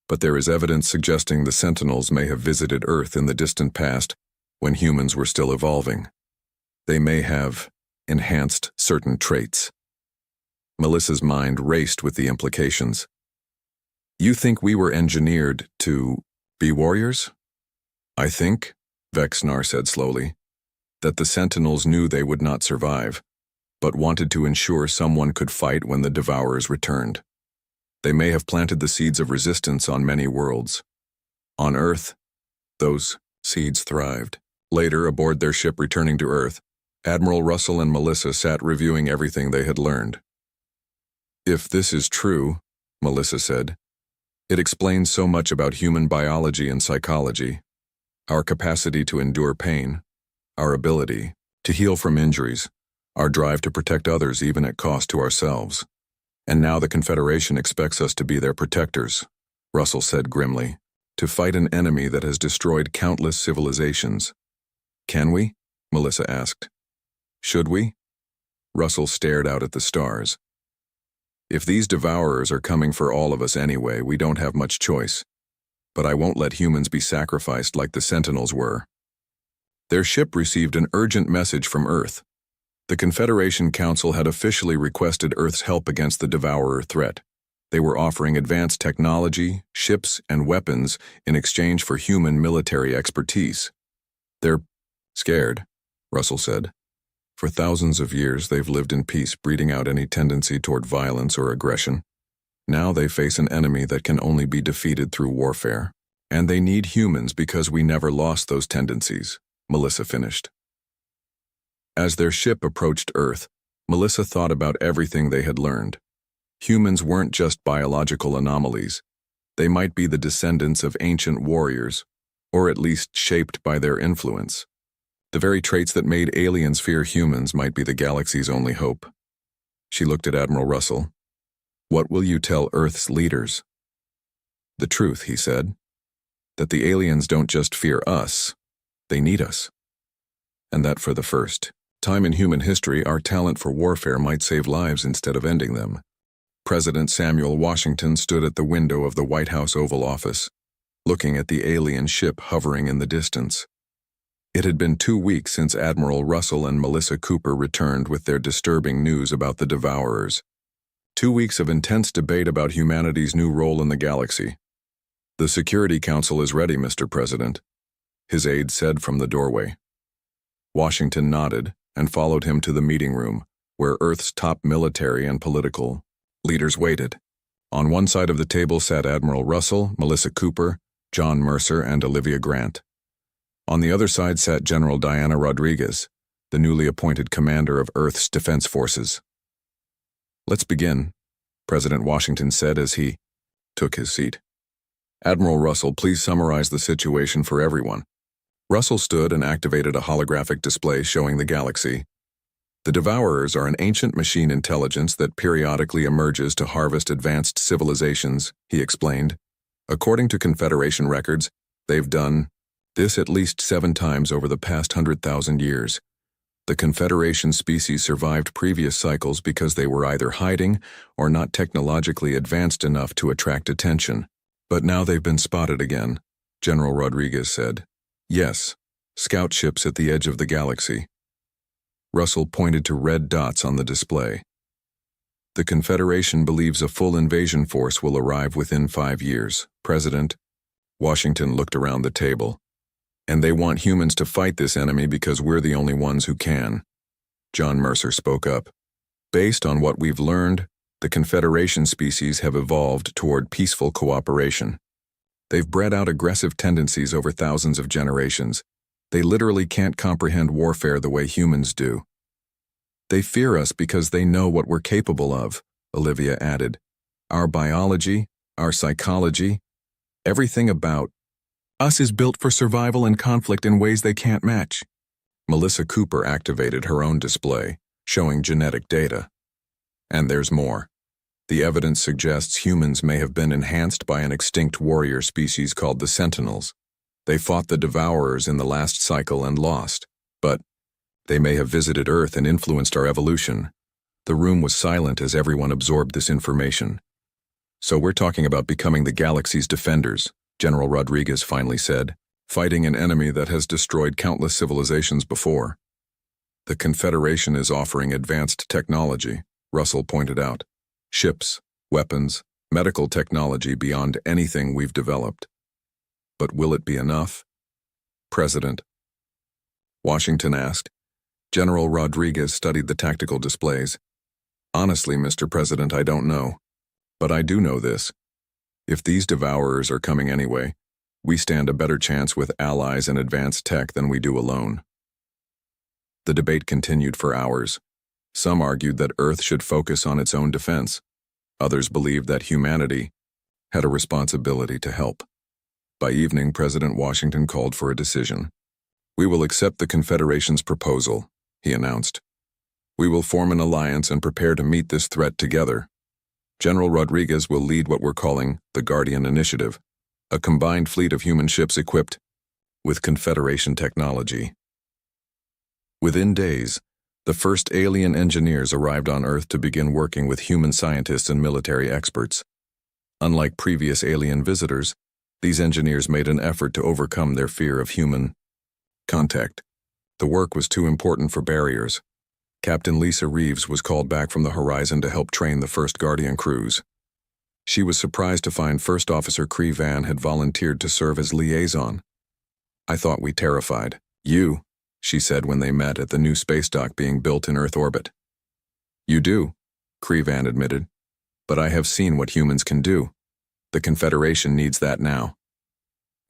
but there is evidence suggesting the sentinels may have visited Earth in the distant past when humans were still evolving. They may have enhanced certain traits. Melissa's mind raced with the implications. You think we were engineered to be warriors? I think, Vexnar said slowly, that the sentinels knew they would not survive, but wanted to ensure someone could fight when the Devourers returned. They may have planted the seeds of resistance on many worlds. On Earth, those seeds thrived. Later, aboard their ship returning to Earth, Admiral Russell and Melissa sat reviewing everything they had learned. If this is true, Melissa said, it explains so much about human biology and psychology, our capacity to endure pain, our ability to heal from injuries, our drive to protect others even at cost to ourselves. And now the Confederation expects us to be their protectors, Russell said grimly, to fight an enemy that has destroyed countless civilizations. Can we? Melissa asked. Should we? Russell stared out at the stars. If these Devourers are coming for all of us anyway, we don't have much choice. But I won't let humans be sacrificed like the Sentinels were. Their ship received an urgent message from Earth. The Confederation Council had officially requested Earth's help against the Devourer threat. They were offering advanced technology, ships, and weapons in exchange for human military expertise. They're scared, Russell said. For thousands of years, they've lived in peace, breeding out any tendency toward violence or aggression. Now they face an enemy that can only be defeated through warfare. And they need humans because we never lost those tendencies, Melissa finished. As their ship approached Earth, Melissa thought about everything they had learned. Humans weren't just biological anomalies. They might be the descendants of ancient warriors, or at least shaped by their influence. The very traits that made aliens fear humans might be the galaxy's only hope. She looked at Admiral Russell. What will you tell Earth's leaders? The truth, he said. That the aliens don't just fear us, they need us. And that for the first time in human history, our talent for warfare might save lives instead of ending them. President Samuel Washington stood at the window of the White House Oval Office, looking at the alien ship hovering in the distance. It had been 2 weeks since Admiral Russell and Melissa Cooper returned with their disturbing news about the Devourers. 2 weeks of intense debate about humanity's new role in the galaxy. The Security Council is ready, Mr. President, his aide said from the doorway. Washington nodded and followed him to the meeting room, where Earth's top military and political leaders waited. On one side of the table sat Admiral Russell, Melissa Cooper, John Mercer, and Olivia Grant. On the other side sat General Diana Rodriguez, the newly appointed commander of Earth's defense forces. Let's begin, President Washington said as he took his seat. Admiral Russell, please summarize the situation for everyone. Russell stood and activated a holographic display showing the galaxy. The Devourers are an ancient machine intelligence that periodically emerges to harvest advanced civilizations, he explained. According to Confederation records, they've done this at least 7 times over the past 100,000 years. The Confederation species survived previous cycles because they were either hiding or not technologically advanced enough to attract attention. But now they've been spotted again, General Rodriguez said. Yes, scout ships at the edge of the galaxy. Russell pointed to red dots on the display. The Confederation believes a full invasion force will arrive within 5 years, President. Washington looked around the table. And they want humans to fight this enemy because we're the only ones who can. John Mercer spoke up. Based on what we've learned, the Confederation species have evolved toward peaceful cooperation. They've bred out aggressive tendencies over thousands of generations. They literally can't comprehend warfare the way humans do. They fear us because they know what we're capable of, Olivia added. Our biology, our psychology, everything about us is built for survival and conflict in ways they can't match. Melissa Cooper activated her own display, showing genetic data. And there's more. The evidence suggests humans may have been enhanced by an extinct warrior species called the Sentinels. They fought the Devourers in the last cycle and lost, but they may have visited Earth and influenced our evolution. The room was silent as everyone absorbed this information. So we're talking about becoming the galaxy's defenders, General Rodriguez finally said, fighting an enemy that has destroyed countless civilizations before. The Confederation is offering advanced technology, Russell pointed out. Ships, weapons, medical technology beyond anything we've developed. But will it be enough? President Washington asked. General Rodriguez studied the tactical displays. Honestly, Mr. President, I don't know. But I do know this. If these Devourers are coming anyway, we stand a better chance with allies and advanced tech than we do alone. The debate continued for hours. Some argued that Earth should focus on its own defense. Others believed that humanity had a responsibility to help. By evening, President Washington called for a decision. We will accept the Confederation's proposal, he announced. We will form an alliance and prepare to meet this threat together. General Rodriguez will lead what we're calling the Guardian Initiative, a combined fleet of human ships equipped with Confederation technology. Within days, the first alien engineers arrived on Earth to begin working with human scientists and military experts. Unlike previous alien visitors, these engineers made an effort to overcome their fear of human contact. The work was too important for barriers. Captain Lisa Reeves was called back from the horizon to help train the first Guardian crews. She was surprised to find First Officer Cree Van had volunteered to serve as liaison. I thought we terrified you, she said when they met at the new space dock being built in Earth orbit. You do, Cree Van admitted. But I have seen what humans can do. The Confederation needs that now.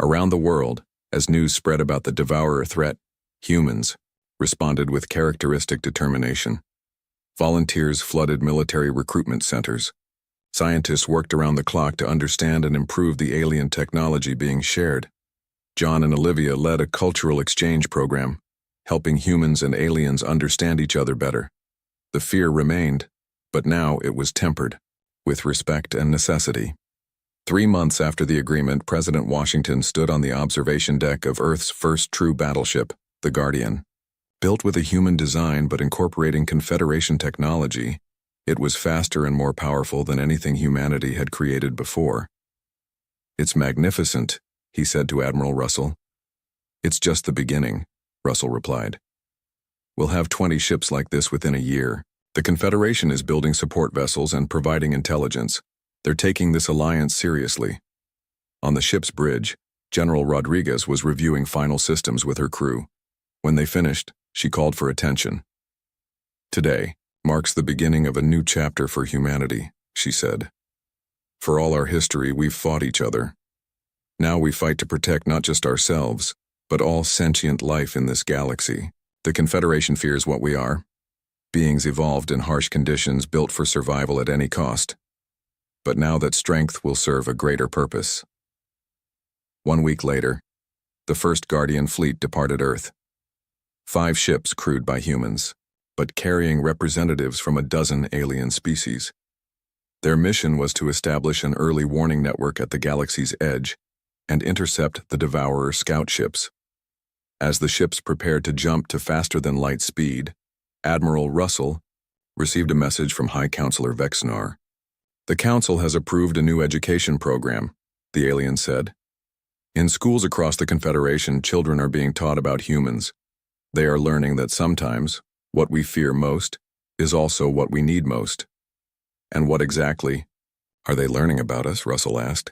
Around the world, as news spread about the Devourer threat, humans responded with characteristic determination. Volunteers flooded military recruitment centers. Scientists worked around the clock to understand and improve the alien technology being shared. John and Olivia led a cultural exchange program, helping humans and aliens understand each other better. The fear remained, but now it was tempered, with respect and necessity. 3 months after the agreement, President Washington stood on the observation deck of Earth's first true battleship, the Guardian. Built with a human design but incorporating Confederation technology, it was faster and more powerful than anything humanity had created before. It's magnificent, he said to Admiral Russell. It's just the beginning, Russell replied. We'll have 20 ships like this within a year. The Confederation is building support vessels and providing intelligence. They're taking this alliance seriously. On the ship's bridge, General Rodriguez was reviewing final systems with her crew. When they finished, she called for attention. Today marks the beginning of a new chapter for humanity, she said. For all our history, we've fought each other. Now we fight to protect not just ourselves, but all sentient life in this galaxy. The Confederation fears what we are. Beings evolved in harsh conditions, built for survival at any cost. But now that strength will serve a greater purpose. 1 week later, the first Guardian fleet departed Earth. 5 ships crewed by humans, but carrying representatives from a dozen alien species. Their mission was to establish an early warning network at the galaxy's edge and intercept the Devourer scout ships. As the ships prepared to jump to faster-than-light speed, Admiral Russell received a message from High Counselor Vexnar. The Council has approved a new education program, the alien said. In schools across the Confederation, children are being taught about humans. They are learning that sometimes what we fear most is also what we need most. And what exactly are they learning about us? Russell asked.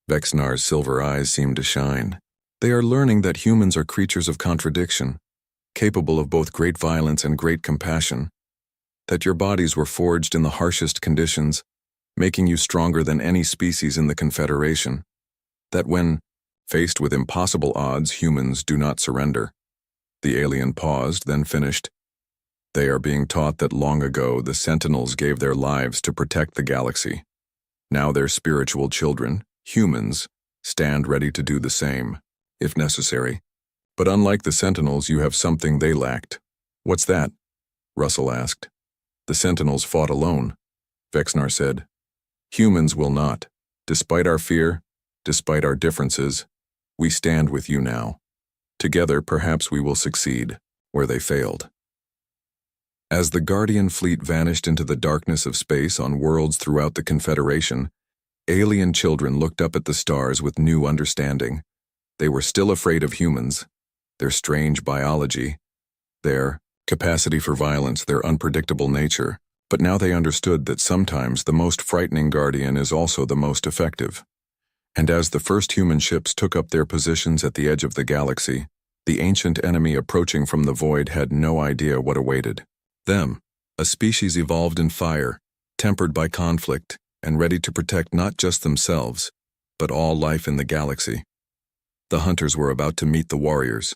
Vexnar's silver eyes seemed to shine. They are learning that humans are creatures of contradiction, capable of both great violence and great compassion, that your bodies were forged in the harshest conditions, making you stronger than any species in the Confederation, that when faced with impossible odds, humans do not surrender. The alien paused, then finished. They are being taught that long ago the Sentinels gave their lives to protect the galaxy. Now their spiritual children, humans, stand ready to do the same, if necessary. But unlike the Sentinels, you have something they lacked. What's that? Russell asked. The Sentinels fought alone, Vexnar said. Humans will not. Despite our fear, despite our differences, we stand with you now. Together, perhaps we will succeed where they failed. As the Guardian fleet vanished into the darkness of space on worlds throughout the Confederation, alien children looked up at the stars with new understanding. They were still afraid of humans, their strange biology, their capacity for violence, their unpredictable nature, but now they understood that sometimes the most frightening Guardian is also the most effective. And as the first human ships took up their positions at the edge of the galaxy, the ancient enemy approaching from the void had no idea what awaited them, a species evolved in fire, tempered by conflict, and ready to protect not just themselves, but all life in the galaxy. The hunters were about to meet the warriors,